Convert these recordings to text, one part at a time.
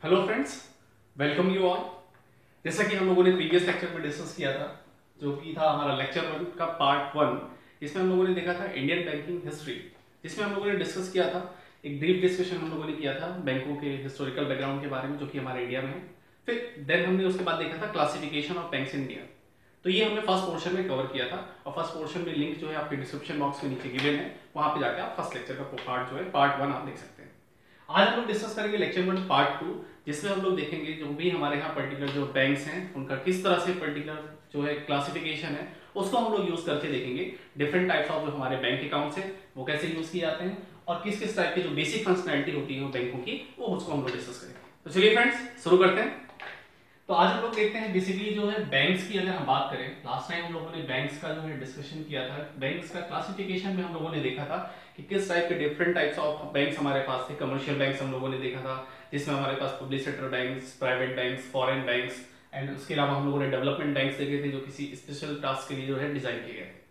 Hello friends, welcome you all. जैसा कि हम लोगों ने प्रीवियस लेक्चर में डिस्कस किया था, जो कि था हमारा लेक्चर 1 का पार्ट 1। इसमें हम लोगों ने देखा था इंडियन बैंकिंग हिस्ट्री, जिसमें हम लोगों ने डिस्कस किया था, एक ब्रीफ डिस्कशन हम लोगों ने किया था बैंकों के हिस्टोरिकल बैकग्राउंड के बारे में, जो कि हमारे इंडिया में है। फिर देन हमने उसके बाद देखा था classification of banks in India. तो ये हमने फर्स्ट पोर्शन में कवर किया था, और फर्स्ट पोर्शन में लिंक जो है आपके डिस्क्रिप्शन बॉक्स के नीचे गिवन है, वहां पे जाके आप फर्स्ट लेक्चर का पार्ट जो है पार्ट 1 आप देख सकते हैं। आज हम लोग डिस्कस करेंगे लेक्चर 1 पार्ट 2, जिसमें हम लोग देखेंगे जो भी हमारे यहाँ पर्टिकुलर जो बैंक्स हैं उनका किस तरह से पर्टिकुलर जो है क्लासिफिकेशन है उसको हम लोग यूज करके देखेंगे। डिफरेंट टाइप्स ऑफ जो हमारे बैंक अकाउंट्स हैं वो कैसे यूज किए जाते हैं, और किस किस टाइप की जो बेसिक फंक्शनैलिटी होती है बैंकों की, वो उसको हम लोग डिस्कस करेंगे। तो चलिए फ्रेंड्स शुरू करते हैं। तो आज हम लोग देखते हैं बेसिकली जो है बैंक्स की अगर हम बात करें, लास्ट टाइम हम लोगों ने बैंक्स का जो है डिस्कशन किया था। बैंक्स का क्लासिफिकेशन में हम लोगों ने देखा था कि किस टाइप के डिफरेंट टाइप्स ऑफ बैंक्स हमारे पास थे। कमर्शियल बैंक्स हम लोगों ने देखा था, जिसमें हमारे पास public sector banks, private banks, foreign banks, and उसके अलावा हम लोगों ने डेवलपमेंट बैंक्स देखे थे, जो किसी स्पेशल टास्क के लिए जो है डिजाइन किए गए थे।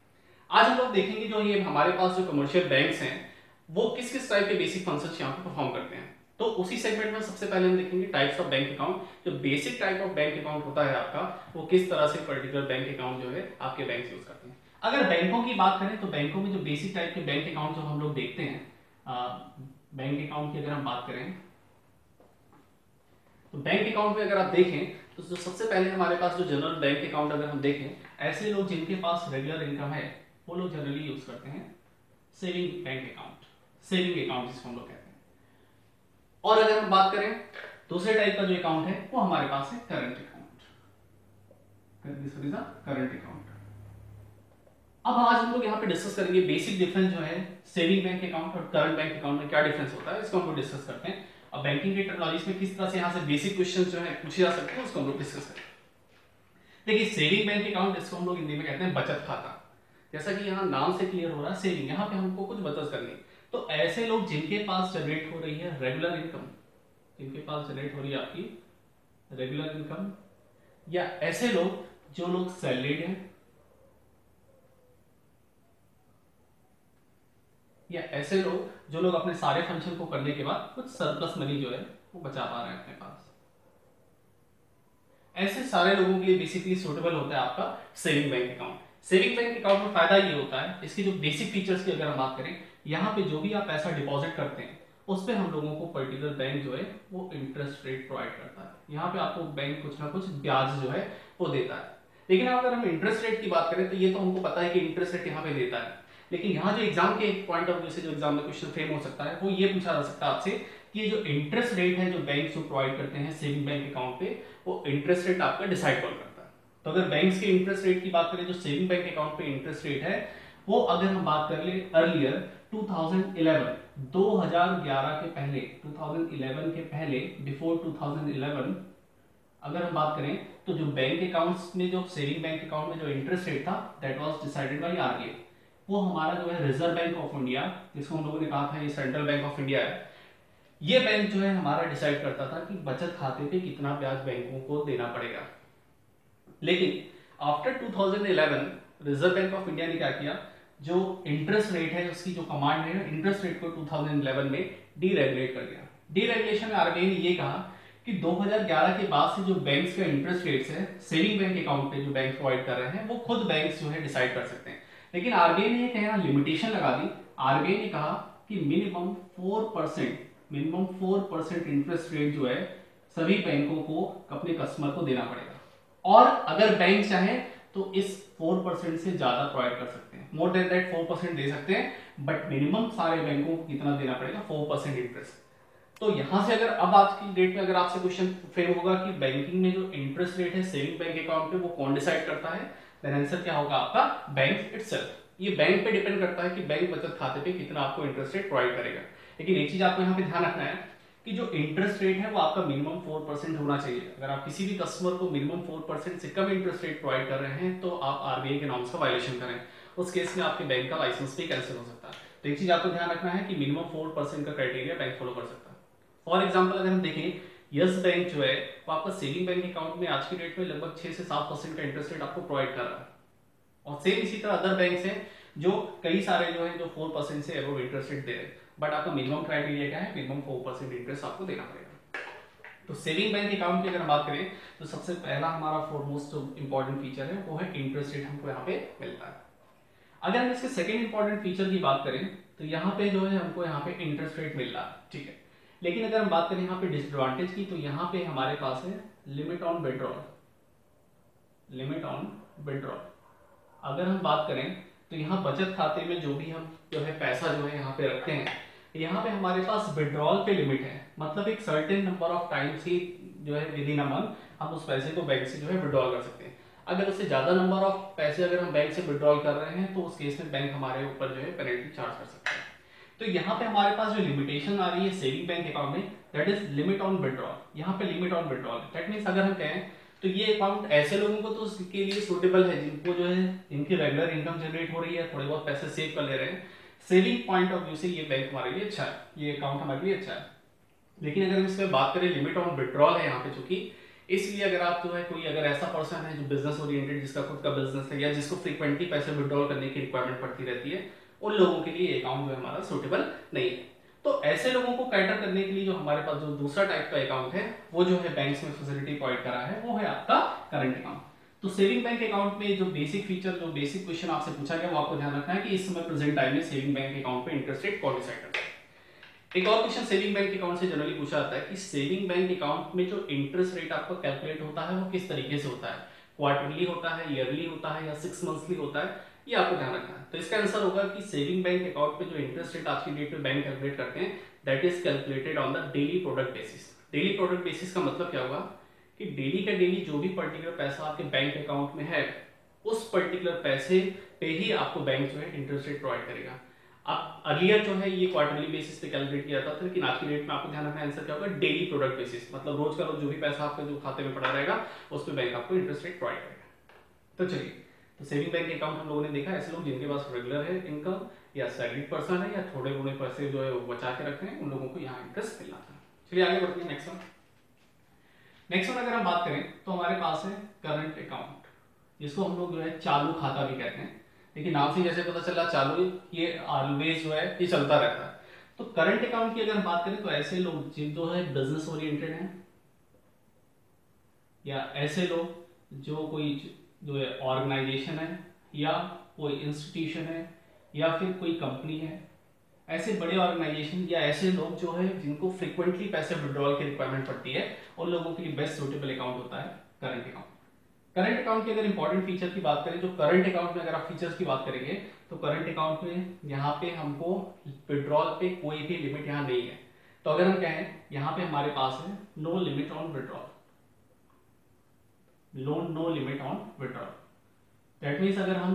आज हम लोग देखेंगे जो ये हमारे पास जो कमर्शियल बैंक्स हैं वो किस किस टाइप के बेसिक फंक्शंस यहाँ पे परफॉर्म करते हैं। तो उसी सेगमेंट में सबसे पहले हम देखेंगे टाइप्स ऑफ बैंक अकाउंट। जो basic type of bank account होता है आपका, वो किस तरह से पर्टिकुलर बैंक अकाउंट जो है आपके बैंक यूज करते हैं। अगर बैंकों की बात करें तो बैंकों में जो बेसिक टाइप के बैंक अकाउंट जो हम लोग देखते हैं, बैंक अकाउंट की अगर हम बात करें तो बैंक अकाउंट में अगर आप देखें तो जो सबसे पहले हमारे पास जो जनरल बैंक अकाउंट अगर हम देखें, ऐसे लोग जिनके पास रेगुलर इनकम है वो लोग जनरली यूज करते हैं saving bank account, saving account जिसको हम लोग कहते हैं। और अगर हम बात करें दूसरे टाइप का जो अकाउंट है वो हमारे पास है करंट अकाउंट, करंट अकाउंट। अब आज हम लोग यहाँ पे डिस्कस करेंगे बेसिक डिफरेंस जो है सेविंग बैंक अकाउंट और करंट बैंक अकाउंट में क्या डिफरेंस होता है, इसको हम लोग डिस्कस करते हैं। अब बैंकिंग के टर्मिनोलॉजीज में किस तरह से यहाँ से बेसिक क्वेश्चन जो है पूछे जा सकते हैं उसको हम लोग डिस्कस करेंगे। देखिए सेविंग बैंक अकाउंट, इसको हम लोग हिंदी में कहते हैं बचत खाता। जैसा कि यहाँ नाम से क्लियर हो रहा है सेविंग, यहाँ पे हमको कुछ बचत करनी। तो ऐसे लोग जिनके पास जनरेट हो रही है रेगुलर इनकम, जिनके पास जनरेट हो रही है आपकी रेगुलर इनकम, या ऐसे लोग जो लोग सैलरीड हैं, या ऐसे लोग जो लोग अपने सारे फंक्शन को करने के बाद कुछ सरप्लस मनी जो है वो बचा पा रहे हैं अपने पास, ऐसे सारे लोगों के लिए बेसिकली सूटेबल होता है आपका saving bank account. Saving bank account में फायदा ये होता है, इसके जो बेसिक फीचर्स की अगर हम बात करें, यहाँ पे जो भी आप पैसा डिपॉजिट करते हैं उस पर हम लोगों को पर्टिकुलर बैंक जो है वो इंटरेस्ट रेट प्रोवाइड करता है। यहाँ पे आपको बैंक कुछ ना कुछ ब्याज जो है वो देता है। लेकिन अगर हम इंटरेस्ट रेट की बात करें तो ये तो हमको पता है कि इंटरेस्ट रेट यहाँ पे देता है, लेकिन यहाँ जो एग्जाम के पॉइंट ऑफ व्यू से जो एग्जाम में क्वेश्चन फ्रेम हो सकता है वो ये पूछा जा सकता है आपसे कि ये जो इंटरेस्ट रेट है जो बैंक जो प्रोवाइड करते हैं सेविंग बैंक अकाउंट पे, वो इंटरेस्ट रेट आपका डिसाइड कौन करता है। तो अगर बैंक्स के इंटरेस्ट रेट की बात करें, जो सेविंग बैंक अकाउंट पे इंटरेस्ट रेट है वो अगर हम बात कर ले अर्लियर 2011 के पहले, 2011 के पहले, बिफोर 2011 अगर हम बात करें तो जो बैंक अकाउंट्स में जो सेविंग बैंक अकाउंट में जो इंटरेस्ट रेट था that was decided by RBI. वो हमारा जो है रिजर्व बैंक ऑफ इंडिया, जिसको हम लोगों ने कहा था ये सेंट्रल बैंक ऑफ इंडिया है, ये बैंक जो है हमारा डिसाइड करता था कि बचत खाते पे कितना ब्याज बैंकों को देना पड़ेगा। लेकिन after 2011 reserve Bank of India ने क्या किया, जो इंटरेस्ट रेट है उसकी जो कमांड है इंटरेस्ट रेट को 2011 में डीरेगुलेट कर दिया। डीरेगुलेशन में आरबीआई ने ये कहा कि 2011 के बाद से जो बैंक्स का इंटरेस्ट रेट्स है सेविंग बैंक अकाउंट पे जो बैंक प्रोवाइड कर रहे हैं वो खुद बैंक्स जो है डिसाइड कर सकते हैं। लेकिन आरबीआई ने कहना लिमिटेशन लगा दी। आरबीआई ने कहा कि मिनिमम 4% इंटरेस्ट रेट जो है सभी बैंकों को अपने कस्टमर को देना पड़ेगा, और अगर बैंक चाहे तो इस 4% से ज्यादा प्रोवाइड कर सकते हैं, मोर देन दैट 4% दे सकते हैं, बट मिनिमम सारे बैंकों को कितना देना पड़ेगा, 4% इंटरेस्ट। तो यहां से अगर अब आज की डेट में अगर आपसे क्वेश्चन फ्रेम होगा कि बैंकिंग में जो इंटरेस्ट रेट है सेविंग बैंक अकाउंट पे वो कौन डिसाइड करता है, देन आंसर क्या होगा आपका बैंक इटसेल्फ। ये बैंक पे डिपेंड करता है कि बैंक बचत खाते पे कितना आपको इंटरेस्ट रेट प्रोवाइड करेगा। लेकिन एक चीज आपको यहाँ पे ध्यान रखना है कि जो इंटरेस्ट रेट है वो आपका मिनिमम 4% होना चाहिए। अगर आप किसी भी कस्टमर को मिनिमम 4% से कम इंटरेस्ट रेट प्रोवाइड कर रहे हैं तो आप आरबीआई के नॉर्म्स का वायलेशन करें, उस केस में आपके बैंक का लाइसेंस भी कैंसिल हो सकता है। तो एक चीज आपको ध्यान रखना है कि मिनिमम 4% का क्राइटेरिया बैंक फॉलो कर सकता है। फॉर एग्जाम्पल अगर हम देखें, यस बैंक जो है वो आपका सेविंग बैंक अकाउंट में आज की डेट में लगभग 6 से 7% का इंटरेस्ट रेट आपको प्रोवाइड कर रहा है, और सेम इसी तरह अदर बैंक्स हैं जो कई सारे जो है जो 4% से अबव इंटरेस्ट रेट दे रहे हैं, बट आपका मिनिमम क्राइटेरिया क्या है, मिनिमम 4% इंटरेस्ट आपको देना पड़ेगा। तो सेविंग बैंक अकाउंट की अगर हम बात करें तो सबसे पहला हमारा फॉरमोस्ट इंपॉर्टेंट फीचर है वो है इंटरेस्ट रेट हमको यहाँ पे मिलता है। अगर हम इसके सेकेंड इंपॉर्टेंट फीचर की बात करें तो यहाँ पे जो है हमको यहाँ पे इंटरेस्ट रेट मिल रहा है, ठीक है। लेकिन अगर हम बात करें यहाँ पे डिसएडवांटेज की तो यहाँ पे हमारे पास है limit on withdrawal. Limit on withdrawal अगर हम बात करें तो यहाँ बचत खाते में जो भी हम जो है पैसा जो है यहाँ पे रखते हैं, यहाँ पे हमारे पास विड्रॉल पे लिमिट है, मतलब एक सर्टेन नंबर ऑफ टाइम्स ही जो है विद इन अ मंथ हम उस पैसे को बैंक से जो है विड्रॉल कर सकते हैं। अगर उससे ज्यादा नंबर ऑफ पैसे अगर हम बैंक से विड्रॉल कर रहे हैं तो उस केस में बैंक हमारे ऊपर जो है पेनल्टी चार्ज कर सकता है। तो यहाँ पे हमारे पास जो लिमिटेशन आ रही है सेविंग बैंक अकाउंट में that is limit on withdrawal. यहाँ पे limit on withdrawal that means अगर हम कहें तो ये अकाउंट ऐसे लोगों को तो उसके लिए सूटेबल है जिनको जो है इनकी रेगुलर इनकम जनरेट हो रही है, थोड़े बहुत पैसे सेव कर ले रहे हैं। सेविंग पॉइंट ऑफ व्यू से ये बैंक हमारे लिए अच्छा है, ये अकाउंट हमारे लिए अच्छा है। लेकिन अगर हम इसमें बात करें लिमिट ऑन विड्रॉल है यहाँ पे चूंकि, इसलिए अगर आप जो है कोई अगर ऐसा पर्सन है जो बिजनेस ओरिएंटेड जिसका खुद का बिजनेस है या जिसको फ्रीक्वेंटली पैसे विड्रॉल करने की रिक्वायरमेंट पड़ती रहती है, उन लोगों के लिए अकाउंट जो है हमारा सूटेबल नहीं है। तो ऐसे लोगों को कैटर करने के लिए जो हमारे पास जो दूसरा टाइप का अकाउंट है वो जो है बैंक्स में फैसिलिटी प्रोवाइड करा है वो है आपका करंट अकाउंट। तो सेविंग बैंक अकाउंट में जो बेसिक फीचर जो बेसिक क्वेश्चन आपसे पूछा गया वो आपको ध्यान रखना है कि इस समय प्रेजेंट टाइम में सेविंग बैंक अकाउंट पे इंटरेस्ट रेट कौन डिसाइड करता है। एक और क्वेश्चन सेविंग बैंक अकाउंट से जनरली पूछा जाता है कि सेविंग बैंक अकाउंट में जो इंटरेस्ट रेट आपका कैलकुलेट होता है वो किस तरीके से होता है, क्वार्टरली होता है, ईयरली होता है या 6 मंथली होता है, ये आपको ध्यान रखना है। तो इसका आंसर होगा कि सेविंग बैंक अकाउंट पे जो इंटरेस्ट रेट आज की डेट में बैंक कैलकुलेट करते हैं that is calculated on the daily product basis. Daily product basis का मतलब क्या होगा कि डेली का डेली जो भी पर्टिकुलर पैसा आपके बैंक अकाउंट में है उस पर्टिकुलर पैसे पे ही आपको बैंक जो है इंटरेस्ट रेट प्रोवाइड करेगा। अब अर्लियर जो है ये क्वार्टरली बेसिस पे कैलकुलेट किया जाता था, लेकिन आज की डेट में आपको ध्यान रखना आंसर क्या होगा डेली प्रोडक्ट बेसिस, मतलब रोज का रोज जो भी पैसा आपके जो खाते में पड़ा रहेगा उस पर बैंक आपको इंटरेस्ट रेट प्रोवाइड करेगा। तो चलिए, तो सेविंग बैंक अकाउंट हम लोगों ने देखा ऐसे लोग जिनके पास रेगुलर है इनकम या सैलरीड पर्सन है या थोड़े मोड़े पैसे जो है वो बचा के रखते हैं, उन लोगों को यहाँ इंटरेस्ट मिलना था। चलिए आगे बढ़ते हैं नेक्स्ट वन। नेक्स्ट वन अगर हम बात करें तो हमारे पास है करंट अकाउंट, जिसको हम लोग जो है चालू खाता भी कहते हैं, लेकिन नाम से जैसे पता चला चालू ये ऑलवेज जो है ये चलता रहता है। तो करंट अकाउंट की अगर हम बात करें तो ऐसे लोग जिन जो है बिजनेस ओरिएंटेड हैं या ऐसे लोग जो कोई जो है ऑर्गेनाइजेशन है या कोई इंस्टीट्यूशन है या फिर कोई कंपनी है, ऐसे बड़े ऑर्गेनाइजेशन या ऐसे लोग जो है जिनको फ्रीक्वेंटली पैसे विड्रॉल की रिक्वायरमेंट पड़ती है उन लोगों के लिए बेस्ट सूटेबल अकाउंट होता है करंट अकाउंट। करंट अकाउंट की अगर इंपॉर्टेंट फीचर की बात करें, जो करंट अकाउंट में अगर आप फीचर्स की बात करेंगे तो करंट अकाउंट में यहाँ पे हमको विड्रॉल पे कोई भी लिमिट यहाँ नहीं है। तो अगर हम कहें यहाँ पे हमारे पास है no limit on withdrawal, no limit on withdrawal. That means अगर हम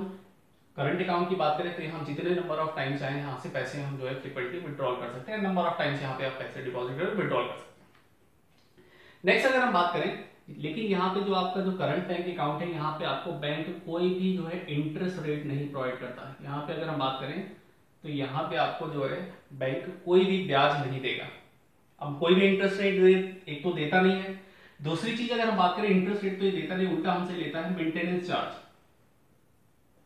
करंट अकाउंट की बात करें तो हम जितने नंबर ऑफ टाइम्स आए यहाँ से पैसे हम जो है फ्रीक्वेंटली विड्रॉल कर सकते हैं, नंबर ऑफ टाइम्स यहाँ पे आप पैसे डिपॉजिट कर विड्रॉल कर सकते हैं। नेक्स्ट अगर हम बात करें, लेकिन यहाँ पे जो आपका जो करंट बैंक अकाउंट है यहाँ पे आपको बैंक कोई भी जो है इंटरेस्ट रेट नहीं प्रोवाइड करता है। यहाँ पे अगर हम बात करें तो यहाँ पे आपको जो है बैंक कोई भी ब्याज नहीं देगा। अब कोई भी इंटरेस्ट रेट एक तो देता नहीं है, दूसरी चीज अगर हम बात करें इंटरेस्ट रेट तो ये देता नहीं, उल्टा हमसे लेता है मेंटेनेंस चार्ज।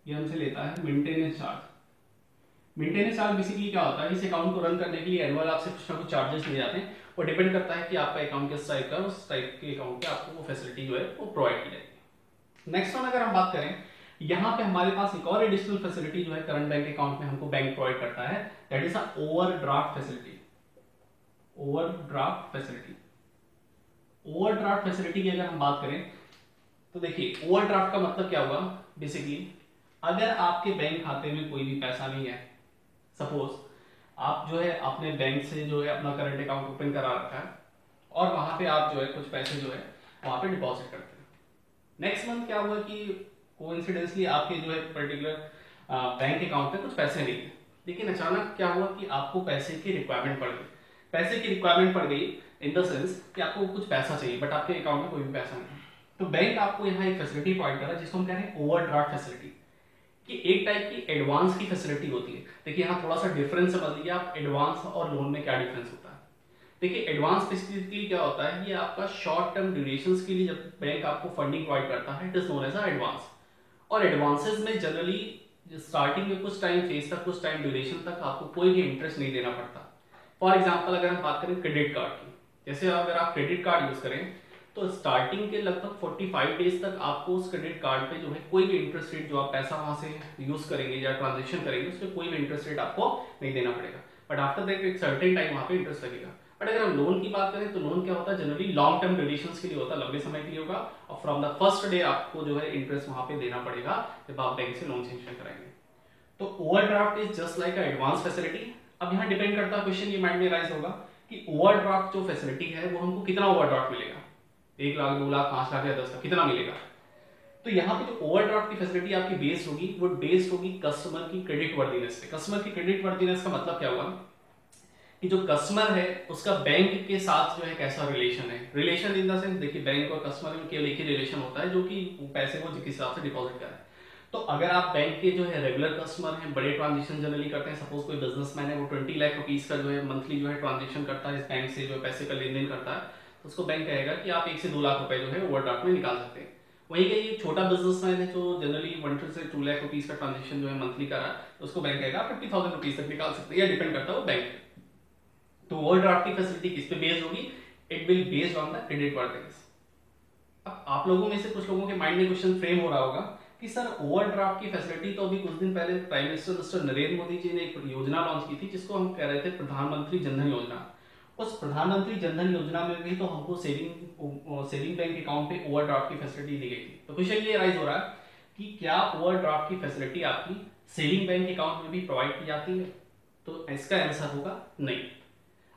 ये हमसे लेता है maintenance charge. Maintenance charge basically क्या होता है, इस अकाउंट को रन करने के लिए एनुअल आपसे कुछ ना कुछ चार्जेस लिए जाते हैं, वो डिपेंड करता है कि आपका अकाउंट किस टाइप का, उस टाइप के अकाउंट पे आपको वो फैसिलिटी जो है वो प्रोवाइड की जाएगी। नेक्स्ट वन अगर हम बात करें, यहाँ पे हमारे पास एक और एडिशनल फैसिलिटी जो है करंट बैंक अकाउंट में हमको बैंक प्रोवाइड करता है, that is overdraft facility. Overdraft facility, overdraft facility की अगर हम बात करें तो देखिए ओवरड्राफ्ट का मतलब क्या हुआ, बेसिकली अगर आपके बैंक खाते में कोई भी पैसा नहीं है, सपोज आप जो है अपने बैंक से जो है अपना करंट अकाउंट ओपन करा रखा है और वहां पे आप जो है कुछ पैसे जो है वहां पे डिपॉजिट करते हैं। नेक्स्ट मंथ क्या हुआ कि कोइंसिडेंसली आपके जो है पर्टिकुलर बैंक अकाउंट में कुछ पैसे नहीं थे, लेकिन अचानक क्या हुआ कि आपको पैसे की रिक्वायरमेंट पड़ गई। पैसे की रिक्वायरमेंट पड़ गई इन द सेंस कि आपको कुछ पैसा चाहिए बट आपके अकाउंट में कोई भी पैसा नहीं, तो बैंक आपको यहाँ एक फैसिलिटी प्रोवाइड कर रहा है जिसको हम कह रहे हैं ओवरड्राफ्ट फैसिलिटी, कि एक टाइप की एडवांस की फैसिलिटी होती है। देखिए यहाँ थोड़ा सा डिफरेंस समझ लीजिए आप, एडवांस और लोन में क्या डिफरेंस होता है। देखिए एडवांस बेसिकली क्या होता है, ये आपका शॉर्ट टर्म ड्यूरेशंस के लिए जब बैंक आपको फंडिंग प्रोवाइड करता है, it is known as advance. और एडवांसेस में जनरली स्टार्टिंग में कुछ टाइम फेज तक, कुछ टाइम ड्यूरेशन तक आपको कोई भी इंटरेस्ट नहीं देना पड़ता। फॉर एग्जाम्पल अगर हम बात करें क्रेडिट कार्ड की, जैसे अगर आप क्रेडिट कार्ड यूज करें तो स्टार्टिंग के लगभग 45 डेज तक आपको उस क्रेडिट कार्ड पे जो है कोई भी इंटरेस्ट रेट, जो आप पैसा वहां से यूज करेंगे या ट्रांजेक्शन करेंगे, उस पर कोई भी इंटरेस्ट रेट आपको नहीं देना पड़ेगा। बट आफ्टर दैट एक सर्टेन टाइम वहां पे इंटरेस्ट लगेगा। बट अगर हम लोन की बात करें तो लोन क्या होता है, जनरली लॉन्ग टर्म ड्यूरेशन के लिए होता है, लंबे समय के लिए होगा, और फ्रॉम द फर्स्ट डे आपको जो है इंटरेस्ट वहां पे देना पड़ेगा जब आप बैंक से लोन सेंक्शन कराएंगे। तो overdraft is just like advance facility. अब यहाँ डिपेंड करता है, क्वेश्चन ये माइंड में राइज होगा कि ओवरड्राफ्ट जो फैसिलिटी है वो हमको कितना ओवरड्राफ्ट मिलेगा, 1 लाख 2 लाख 5 लाख या 10 लाख, कितना मिलेगा। तो यहाँ पे जो ओवरड्राफ्ट की फैसिलिटी आपकी बेस्ड होगी वो बेस्ड होगी कस्टमर की क्रेडिट वर्दीनेस पे। कस्टमर की क्रेडिट वर्दीनेस का मतलब क्या होगा कि जो कस्टमर है उसका बैंक के साथ जो है कैसा रिलेशन है। रिलेशन इन द सेंस, देखिए बैंक और कस्टमर में केवल एक ही रिलेशन होता है, जो कि पैसे को जिस हिसाब से डिपॉजिट करें। तो अगर आप बैंक के जो है रेगुलर कस्टमर हैं, बड़े ट्रांजेक्शन जनरली करते हैं, सपोज कोई बिजनेसमैन है वो 20 लाख रुपीज का जो है मंथली जो है ट्रांजेक्शन करता है, इस बैंक से जो है पैसे का लेन देन करता है, तो उसको बैंक कहेगा कि आप 1 से 2 लाख रुपए जो है ओवरड्राफ्ट में निकाल सकते हैं। वहीं का ये छोटा बिजनेसमैन है जो जनरली 1 से 2 लाख रुपीज का ट्रांजेक्शन जो है मंथली करा, तो उसको बैंक कहेगा 50,000 रुपीज तक निकाल सकते हैं, या डिपेंड करता है वो बैंक पे। तो ओवरड्राफ्ट की फैसिलिटी किस पे बेस्ड होगी, it will based on the credit worthiness. अब आप लोगों में से कुछ लोगों के माइंड में क्वेश्चन फ्रेम हो रहा होगा कि सर ओवरड्राफ्ट की फैसिलिटी तो अभी कुछ दिन पहले prime minister mister Narendra Modi ji ने एक योजना लॉन्च की थी जिसको हम कह रहे थे प्रधानमंत्री जनधन योजना। उस प्रधानमंत्री जनधन योजना में भी तो हमको सेविंग बैंक अकाउंट पे ओवरड्राफ्ट की फैसिलिटी दी गई थी। तो क्वेश्चन ये राइज हो रहा है कि क्या ओवरड्राफ्ट की फैसिलिटी आपकी सेविंग बैंक अकाउंट में भी प्रोवाइड की जाती है, तो इसका आंसर होगा नहीं।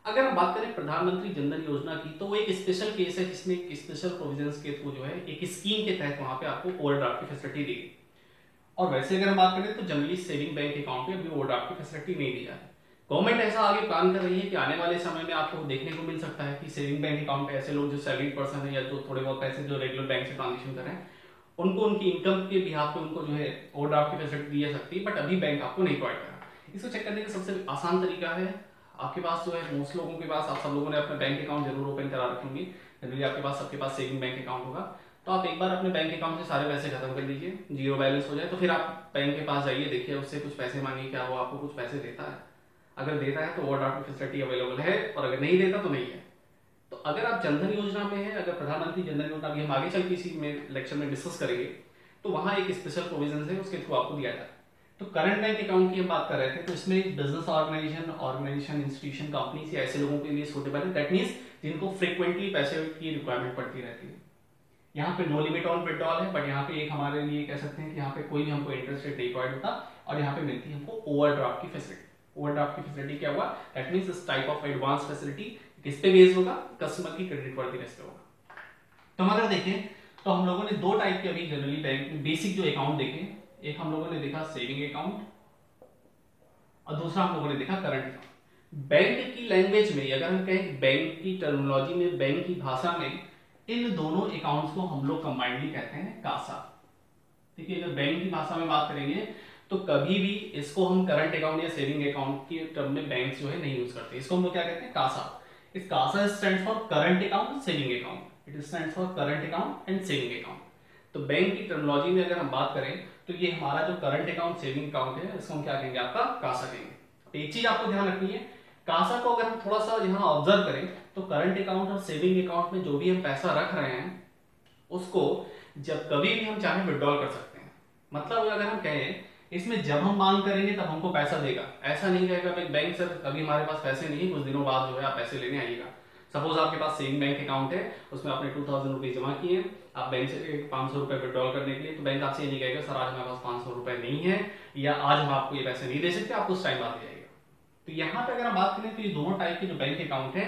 अगर हम बात करें प्रधानमंत्री जनधन योजना की, तो वो एक स्पेशल केस है जिसमें एक स्पेशल प्रोविजंस के थ्रू जो है एक स्कीम के तहत वहां पे आपको ओवरड्राफ्ट की फैसिलिटी दी गई। और वैसे अगर हम बात करें तो जनरली सेविंग बैंक अकाउंट में अभी ओवरड्राफ्ट की फैसिलिटी नहीं दी जाती। गवर्नमेंट ऐसा आगे प्लान कर रही है कि आने वाले समय में आपको देखने को मिल सकता है कि सेविंग बैंक अकाउंट पे ऐसे लोग जो सैलरी पर्सन है या जो थोड़े बहुत पैसे जो रेगुलर बैंक से ट्रांजेक्शन कर रहे हैं, उनको उनकी इनकम के बिहाफ पे उनको जो है ओवरड्राफ्ट की फैसिलिटी दी जा सकती है, बट अभी बैंक आपको नहीं प्रोवाइड कर रहा। इसको चेक करने का सबसे आसान तरीका है, आपके पास जो है मोस्ट लोगों के पास, आप सब लोगों ने अपना बैंक अकाउंट जरूर ओपन करा रखेंगे, जनरली आपके पास सबके पास सेविंग बैंक अकाउंट होगा। तो आप एक बार अपने बैंक अकाउंट से सारे पैसे खत्म कर लीजिए, जीरो बैलेंस हो जाए, तो फिर आप बैंक के पास जाइए, देखिए उससे कुछ पैसे मांगिए, क्या वो आपको कुछ पैसे देता है। अगर देता है तो ओवरड्राफ्ट की फैसिलिटी अवेलेबल है, और अगर नहीं देता तो नहीं है। तो अगर आप जनधन योजना में है, अगर प्रधानमंत्री जनधन योजना भी हम आगे चल के इसी में लेक्चर में डिस्कस करेंगे, तो वहां एक स्पेशल प्रोविजन है उसके थ्रू आपको दिया जाता है। तो करंट बैंक अकाउंट की हम बात कर रहे थे, तो इसमें बिजनेस ऑर्गेनाइजेशन इंस्टीट्यूशन कंपनी से ऐसे लोगों के लिए सूटेबल है, दैट मींस जिनको फ्रीक्वेंटली पैसे की रिक्वायरमेंट पड़ती रहती है। यहाँ पे नो लिमिट ऑन विड्रॉल है, बट यहाँ पे एक हमारे लिए कह सकते हैं कि यहाँ पे कोई भी हमको इंटरेस्ट रेट नहीं प्रोवाइड होता, और यहाँ पे मिलती है हमको ओवरड्राफ्ट की फैसिलिटी। ओवरड्राफ्ट की फैसिलिटी क्या हुआ, दैट मींस इस टाइप ऑफ एडवांस फैसिलिटी किस पे बेस्ड होगा, कस्टमर की क्रेडिट वर्दीनेस पे होगा। तो हम अगर देखें तो हम लोगों ने दो टाइप के अभी जनरली बैंक में बेसिक जो अकाउंट देखे, एक हम लोगों ने देखा सेविंग अकाउंट और दूसरा हम लोगों ने देखा करंट अकाउंट। बैंक की लैंग्वेज में अगर हम कहें, बैंक की टर्मिनोलॉजी में, बैंक की भाषा में, इन दोनों अकाउंट्स को हम लोग कंबाइंडली कहते हैं कासा। ठीक है, अगर बैंक की भाषा में बात करेंगे तो कभी भी इसको हम करंट अकाउंट या सेविंग अकाउंट की टर्म में बैंक जो है नहीं यूज करते, इसको हम लोग क्या कहते हैं, कासा। इस Kasa stands for current account, saving account, it stands for current account and saving account. तो बैंक की टर्मिनोलॉजी में अगर हम बात करें तो ये हमारा जो करंट अकाउंट सेविंग अकाउंट है, इसको हम क्या कहेंगे, आपका कासा कहेंगे। एक चीज आपको ध्यान रखनी है, कासा को अगर हम थोड़ा सा यहाँ ऑब्जर्व करें तो करंट अकाउंट और सेविंग अकाउंट में जो भी हम पैसा रख रहे हैं उसको जब कभी भी हम चाहे विड्रॉल कर सकते हैं। मतलब अगर हम कहें इसमें जब हम मांग करेंगे तब हमको पैसा देगा, ऐसा नहीं कहेगा भाई बैंक सर अभी हमारे पास पैसे नहीं, कुछ दिनों बाद जो है आप पैसे लेने आइएगा। सपोज आपके पास सेविंग बैंक अकाउंट है, उसमें आपने 2000 रुपीज जमा किए, आप बैंक से 500 रुपए विड्रॉल करने के लिए, तो बैंक आपसे ये नहीं कहेगा सर आज हमारे पास 500 रुपए नहीं है, या आज हम आपको ये पैसे नहीं दे सकते, आपको उस टाइम बाद दे जाएगा। तो यहाँ पे अगर हम बात करें तो ये दोनों टाइप के जो बैंक अकाउंट है,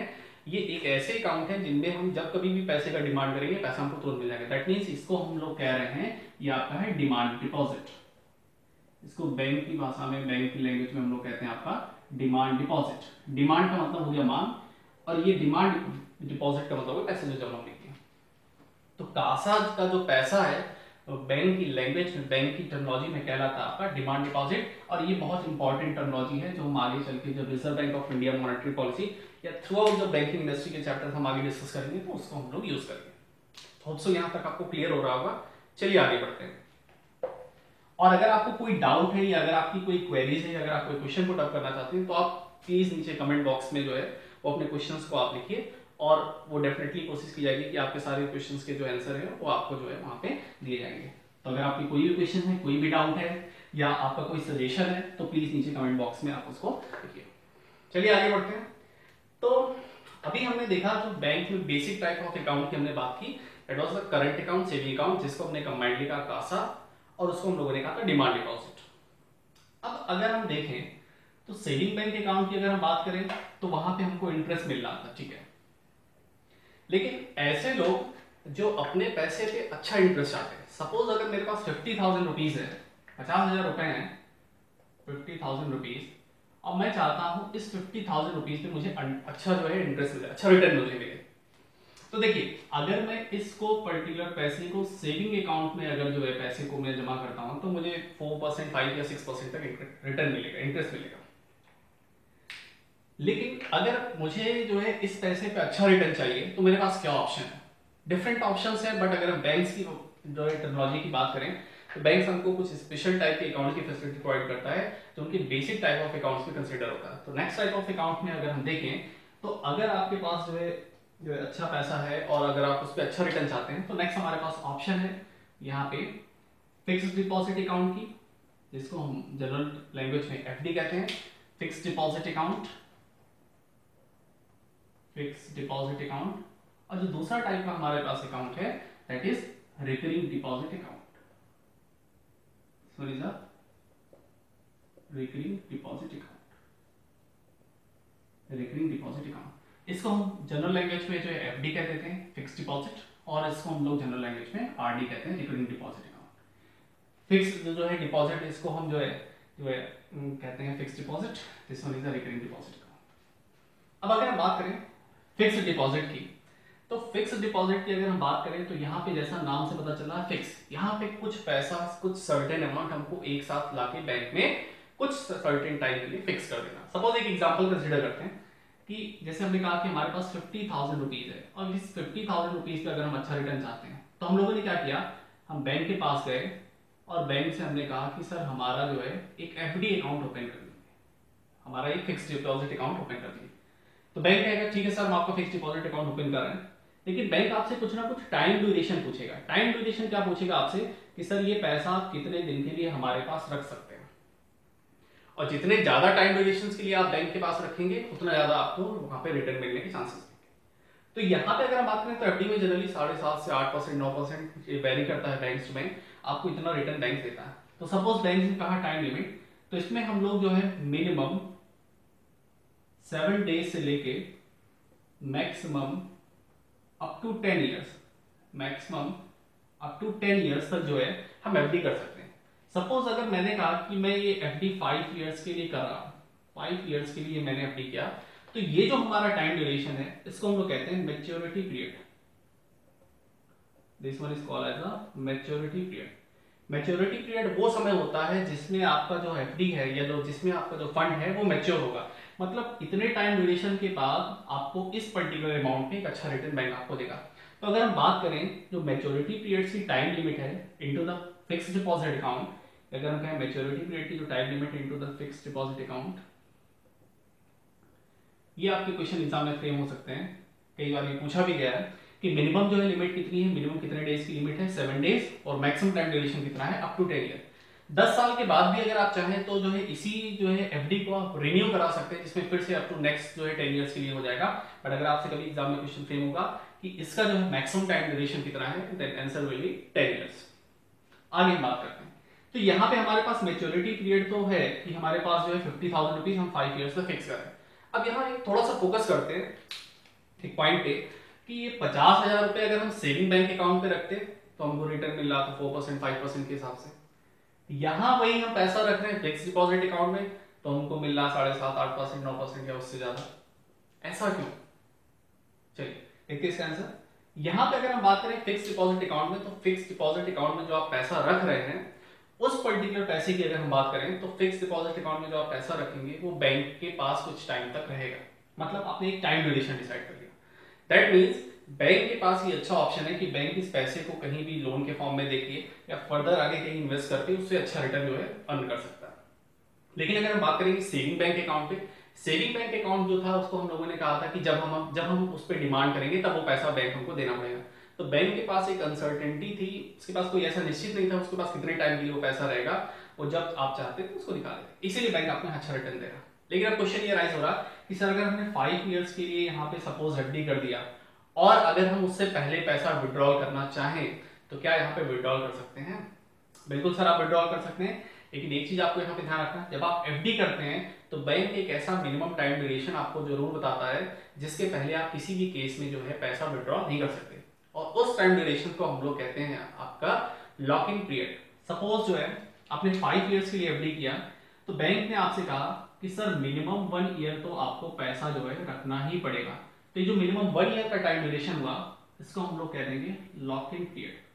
ये एक ऐसे अकाउंट है जिनमें हम जब कभी भी पैसे का डिमांड करेंगे पैसा हमको तुरंत मिल जाएगा। दैट मींस इसको हम लोग कह रहे हैं ये आपका है डिमांड डिपॉजिट। इसको बैंक की भाषा में, बैंक की लैंग्वेज में हम लोग कहते हैं आपका डिमांड डिपॉजिट। डिमांड का मतलब हो गया मांग, और ये डिमांड डिपॉजिट का मतलब है पैसे जो जमा कीजिए। तो कासा का जो पैसा है बैंक की लैंग्वेज में, बैंक की टर्मिनोलॉजी में कहलाता है आपका डिमांड डिपॉजिट। और ये बहुत इंपॉर्टेंट टर्मिनोलॉजी है जो हम आगे चल के जब reserve Bank of India monetary policy या थ्रू आउट जब बैंकिंग इंडस्ट्री के चैप्टर हम आगे डिस्कस करेंगे तो उसको हम लोग यूज करेंगे। होप सो यहाँ तक आपको क्लियर हो रहा होगा। चलिए आगे बढ़ते हैं। और अगर आपको कोई डाउट है या अगर आपकी कोई क्वेरीज है, अगर आप कोई क्वेश्चन पुट अप करना चाहते हैं तो आप प्लीज नीचे कमेंट बॉक्स में जो है वो अपने क्वेश्चंस को आप लिखिए और वो डेफिनेटली कोशिश की जाएगी कि आपके सारे क्वेश्चंस के जो आंसर है वो आपको जो है वहाँ पे दिए जाएंगे। तो अगर आपकी कोई भी क्वेश्चन है, कोई भी डाउट है या आपका कोई सजेशन है तो प्लीज नीचे कमेंट बॉक्स में आप उसको लिखिए। चलिए आगे बढ़ते हैं। तो अभी हमने देखा जो बैंक में बेसिक टाइप ऑफ अकाउंट की हमने बात की, that was the current account, saving account, जिसको हमने कंबाइंडली कहा कासा, और उसको हम लोगों ने कहा था डिमांड डिपॉजिट। अब अगर हम देखें तो सेविंग बैंक अकाउंट की अगर हम बात करें तो वहां पे हमको इंटरेस्ट मिल रहा था, ठीक है। लेकिन ऐसे लोग जो अपने पैसे पे अच्छा इंटरेस्ट चाहते हैं, सपोज अगर मेरे पास 50,000 रुपीज है, 50,000 रुपए हैं, 50,000 रुपीज, और मैं चाहता हूं इस 50,000 रुपीज पे मुझे अच्छा जो है इंटरेस्ट मिले, अच्छा रिटर्न मुझे मिले। तो देखिए अगर मैं इसको पर्टिकुलर पैसे को सेविंग अकाउंट में अगर जो है पैसे को मैं जमा करता हूं तो मुझे 4%, 5 या 6% तक रिटर्न मिलेगा, इंटरेस्ट मिलेगा। लेकिन अगर मुझे जो है इस पैसे पे अच्छा रिटर्न चाहिए तो मेरे पास क्या ऑप्शन है? डिफरेंट ऑप्शंस है, बट अगर हम बैंक्स की जो है टेक्नोलॉजी की बात करें तो बैंक्स हमको कुछ स्पेशल टाइप के अकाउंट की फैसिलिटी प्रोवाइड करता है जो उनकी बेसिक टाइप ऑफ अकाउंट्स में कंसीडर होता है। तो नेक्स्ट टाइप ऑफ अकाउंट में अगर हम देखें तो अगर आपके पास जो है अच्छा पैसा है और अगर आप उस पर अच्छा रिटर्न चाहते हैं तो नेक्स्ट हमारे पास ऑप्शन है यहाँ पे फिक्स्ड डिपॉजिट अकाउंट की, जिसको हम जनरल लैंग्वेज में एफडी कहते हैं, fixed deposit account, fixed deposit account. और जो दूसरा टाइप का हमारे पास अकाउंट है that is recurring deposit account. Sorry sir, recurring deposit account, recurring deposit account. इसको हम जनरल लैंग्वेज में जो है एफडी कह देते हैं, फिक्स्ड डिपॉजिट, और इसको हम लोग जनरल लैंग्वेज में आरडी कहते हैं, रिकरिंग डिपॉजिट अकाउंट। फिक्स्ड जो है डिपॉजिट, इसको हम जो है कहते हैं fixed deposit, this one is the recurring deposit account. अब अगर हम बात करें फिक्स्ड डिपॉजिट की, तो फिक्स्ड डिपॉजिट की अगर हम बात करें तो यहाँ पे जैसा नाम से पता चल रहा है फिक्स, यहाँ पे कुछ पैसा, कुछ सर्टेन अमाउंट हमको एक साथ लाके बैंक में कुछ सर्टेन टाइम के लिए फिक्स कर देना। सपोज एक एग्जांपल कंसीडर करते हैं कि जैसे हमने कहा कि हमारे पास 50,000 रुपीज है और इस 50,000 रुपीज पे अगर हम अच्छा रिटर्न चाहते हैं तो हम लोगों ने क्या किया, हम बैंक के पास गए और बैंक से हमने कहा कि सर हमारा जो है एक एफडी अकाउंट ओपन कर दीजिए, हमारा एक फिक्स्ड डिपॉजिट अकाउंट ओपन कर दीजिए। तो बैंक कहेगा ठीक है सर हम आपका फिक्स्ड डिपॉजिट अकाउंट ओपन कर रहे हैं, लेकिन बैंक आपसे कुछ ना कुछ टाइम ड्यूरेशन पूछेगा। टाइम ड्यूरेशन क्या पूछेगा आपसे कि सर ये पैसा आप कितने दिन के लिए हमारे पास रख सकते हैं, और जितने ज्यादा टाइम ड्यूरेशन के लिए आप बैंक के पास रखेंगे उतना ज्यादा आपको वहां पे रिटर्न मिलने के चांसेस हैं। तो यहाँ पे अगर हम बात करें तो एफडी में जनरली 7.5 से 8%, 9% वेरी करता है बैंक टू बैंक, आपको इतना रिटर्न बैंक देता है। तो सपोज बैंक ने कहा टाइम लिमिट, तो इसमें हम लोग जो है मिनिमम 7 डेज से लेके maximum up to 10 years, maximum up to 10 years तक जो है हम एफडी कर सकते हैं। सपोज अगर मैंने कहा कि मैं ये एफडी 5 ईयर्स के लिए कर रहा हूं, 5 ईयर्स के लिए मैंने एफडी किया, तो ये जो हमारा टाइम ड्यूरेशन है इसको हम लोग कहते हैं maturity period. This one is called as a maturity period. Maturity period वो समय होता है जिसमें आपका जो एफडी है या जिसमें आपका जो फंड है वो मैच्योर होगा, मतलब इतने टाइम ड्यूरेशन के बाद आपको इस पर्टिकुलर अमाउंट में एक अच्छा रिटर्न बैंक आपको देगा। तो अगर हम बात करें जो मैच्योरिटी पीरियड की टाइम लिमिट है into the fixed deposit account, अगर हम कहें मैच्योरिटी पीरियड की जो time limit into the fixed deposit account, ये आपके क्वेश्चन एग्जाम में फ्रेम हो सकते हैं। कई बार ये पूछा भी गया है कि मिनिमम जो है लिमिट कितनी है, मिनिमम कितने डेज की लिमिट है, 7 डेज, और मैक्सिमम टाइम ड्यूरेशन कितना है, अप टू 10 ईयर। 10 साल के बाद भी अगर आप चाहें तो जो है इसी जो है एफडी को आप रिन्यू करा सकते हैं, जिसमें फिर से अप टू नेक्स्ट जो है 10 ईयर्स के लिए हो जाएगा। बट अगर आपसे कभी एग्जाम में क्वेश्चन फ्रेम होगा कि इसका जो है मैक्सिमम टाइम ड्यूरेशन कितना है, then answer will be 10 years. आगे हम बात करते हैं, तो यहाँ पे हमारे पास मैच्योरिटी पीरियड तो है कि हमारे पास जो है 50,000 रुपीज हम 5 ईयर्स में फिक्स कर रहे हैं। अब यहाँ एक थोड़ा सा फोकस करते हैं एक पॉइंट पे कि ये 50,000 रुपए अगर हम सेविंग बैंक अकाउंट पे रखते तो हमको रिटर्न मिल रहा था 4%, 5% के हिसाब से। यहाँ वही हम पैसा रख रहे हैं फिक्स डिपॉजिट अकाउंट में तो हमको मिल रहा 7.5, 8%, 9% या उससे ज्यादा। ऐसा क्यों? चलिए देखते हैं इसका आंसर। यहाँ पे अगर हम बात करें फिक्स डिपॉजिट अकाउंट में, तो फिक्स डिपॉजिट अकाउंट में जो आप पैसा रख रहे हैं उस पर्टिकुलर पैसे की अगर हम बात करें तो फिक्स डिपॉजिट अकाउंट में जो आप पैसा रखेंगे वो बैंक के पास कुछ टाइम तक रहेगा, मतलब आपने एक टाइम ड्यूरेशन डिसाइड कर लिया। दैट मीन्स बैंक के पास ये अच्छा ऑप्शन है कि बैंक इस पैसे को कहीं भी लोन के फॉर्म में देखिए या फर्दर आगे कहीं इन्वेस्ट करके उससे अच्छा रिटर्न जो है अर्न कर सकता है। लेकिन अगर हम बात करेंगे सेविंग बैंक अकाउंट पे, सेविंग बैंक अकाउंट जो था उसको हम लोगों ने कहा था कि जब हम उस पर डिमांड करेंगे तब वो पैसा बैंक हमको देना पड़ेगा। तो बैंक के पास एक अनसर्टेनिटी थी, उसके पास कोई ऐसा निश्चित नहीं था उसके पास कितने टाइम के लिए वो पैसा रहेगा, और जब आप चाहते थे उसको निकाल देते, इसीलिए बैंक आपको अच्छा रिटर्न देगा। लेकिन अब क्वेश्चन ये राइज हो रहा कि सर अगर हमने 5 ईयर्स के लिए यहाँ पे सपोज एफडी कर दिया और अगर हम उससे पहले पैसा विड्रॉल करना चाहें तो क्या यहाँ पे विड्रॉल कर सकते हैं? बिल्कुल सर, आप विड्रॉल कर सकते हैं, लेकिन एक चीज आपको यहाँ पे ध्यान रखना, जब आप एफडी करते हैं तो बैंक एक ऐसा मिनिमम टाइम ड्यूरेशन आपको जरूर बताता है जिसके पहले आप किसी भी केस में जो है पैसा विड्रॉल नहीं कर सकते, और उस टाइम ड्यूरेशन को हम लोग कहते हैं आपका लॉक इन पीरियड। सपोज जो है आपने 5 ईयर्स के लिए एफडी किया, तो बैंक ने आपसे कहा कि सर मिनिमम 1 ईयर तो आपको पैसा जो है रखना ही पड़ेगा। तो ये जो मिनिमम 1 ईयर का टाइम ड्यूरेशन हुआ इसको हम लोग कह देंगे लॉक इन पीरियड।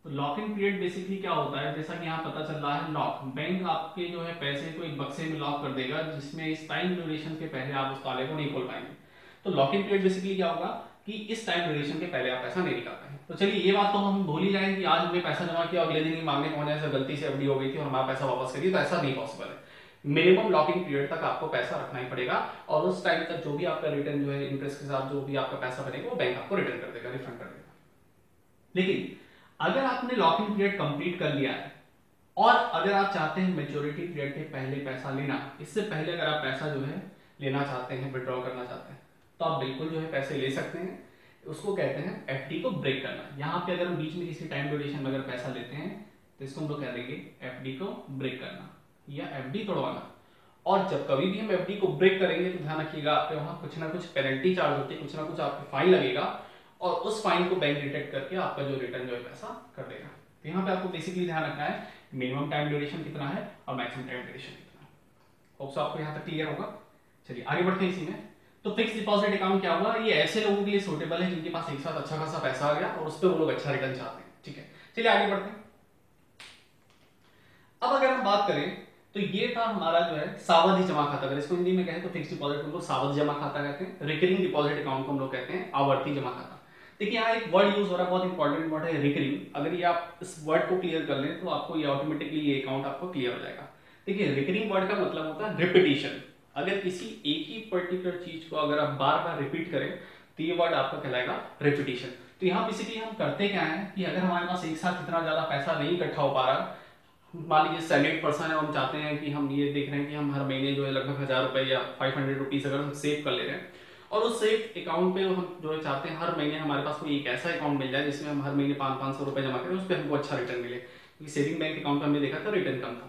तो लॉक इन पीरियड बेसिकली क्या होता है, जैसा कि यहाँ पता चल रहा है, लॉक, बैंक आपके जो है पैसे को एक बक्से में लॉक कर देगा जिसमें इस टाइम ड्यूरेशन के पहले आप उस ताले को नहीं खोल पाएंगे। तो लॉक इन पीरियड बेसिकली क्या होगा कि इस टाइम ड्यूरेशन के पहले आप पैसा नहीं निकाल पाएंगे। तो चलिए ये बात तो हम भूल ही जाएंगे कि आज हमने पैसा जमा किया अगले दिन ही मांगने पहुंचे से गलती से एफडी हो गई थी और हमारा पैसा वापस करिए, तो ऐसा नहीं पॉसिबल है। मिनिमम लॉकिंग पीरियड तक आपको पैसा रखना ही पड़ेगा, और उस टाइम तक जो भी आपका रिटर्न जो है इंटरेस्ट के साथ जो भी आपका पैसा बनेगा वो बैंक आपको रिटर्न कर देगा, रिफंड कर देगा। लेकिन अगर आपने लॉक इन पीरियड कंप्लीट कर लिया है और अगर आप चाहते हैं मेच्योरिटी पीरियड के पहले पैसा लेना, इससे पहले अगर आप पैसा जो है लेना चाहते हैं, विड्रॉ करना चाहते हैं, तो आप बिल्कुल जो है पैसे ले सकते हैं। उसको कहते हैं एफडी को ब्रेक करना। यहाँ पे अगर हम बीच में किसी टाइम ड्यूरेशन में अगर पैसा लेते हैं तो इसको हम लोग कह देंगे एफडी को ब्रेक करना या एफडी तोड़वाना। और जब कभी भी हम एफडी को ब्रेक करेंगे तो ध्यान रखिएगा आपके वहां कुछ ना कुछ पेनल्टी चार्ज होती है, कुछ ना कुछ आपके फाइन लगेगा, और उस फाइन को बैंक डिटेक्ट करके आपका जो रिटर्न जो है पैसा कर देगा। तो यहाँ पे आपको बेसिकली ध्यान रखना है मिनिमम टाइम ड्यूरेशन कितना है और मैक्सिमम टाइम ड्यूरेशन कितना है। होप्स आपको यहाँ तक क्लियर होगा। चलिए आगे बढ़ते हैं इसी में। तो फिक्स डिपॉजिट अकाउंट क्या हुआ, ये ऐसे लोगों के लिए सूटेबल है जिनके पास एक साथ अच्छा खासा पैसा आ गया और उस पर वो लोग अच्छा रिटर्न चाहते हैं। ठीक है, चलिए आगे बढ़ते हैं। अब अगर हम बात करें तो ये था हमारा जो है सावधि जमा खाता, अगर इसको हिंदी में कहें तो फिक्स डिपॉजिट को हम लोग सावधि जमा खाता कहते हैं, रिकरिंग डिपॉजिट अकाउंट को हम लोग कहते हैं आवर्ती जमा खाता। देखिए यहाँ एक वर्ड यूज हो रहा है, बहुत इंपॉर्टेंट वर्ड है रिकरिंग। अगर ये आप इस वर्ड को क्लियर कर लें तो आपको ये ऑटोमेटिकली ये अकाउंट आपको क्लियर हो जाएगा। देखिए रिकरिंग वर्ड का मतलब होता है रिपीटिशन। अगर किसी एक ही पर्टिकुलर चीज को अगर आप बार बार रिपीट करें तो ये वर्ड आपका कहलाएगा रिपीटिशन। तो यहाँ बेसिकली हम करते क्या है कि अगर हमारे पास एक साथ इतना ज्यादा पैसा नहीं इकट्ठा हो पा रहा, मान लीजिए सैलरीड पर्सन है, हम चाहते हैं कि हम ये देख रहे हैं कि हम हर महीने जो है लगभग 1000 रुपए या 500 रुपीज अगर हम सेव कर ले रहे हैं, और उस सेव अकाउंट पे हम जो है चाहते हैं हर महीने हमारे पास कोई एक ऐसा अकाउंट मिल जाए जिसमें हम हर महीने 500 रुपए जमा करें, उस पर हमको अच्छा रिटर्न मिले, क्योंकि सेविंग बैंक अकाउंट में हमने देखा था रिटर्न कम था।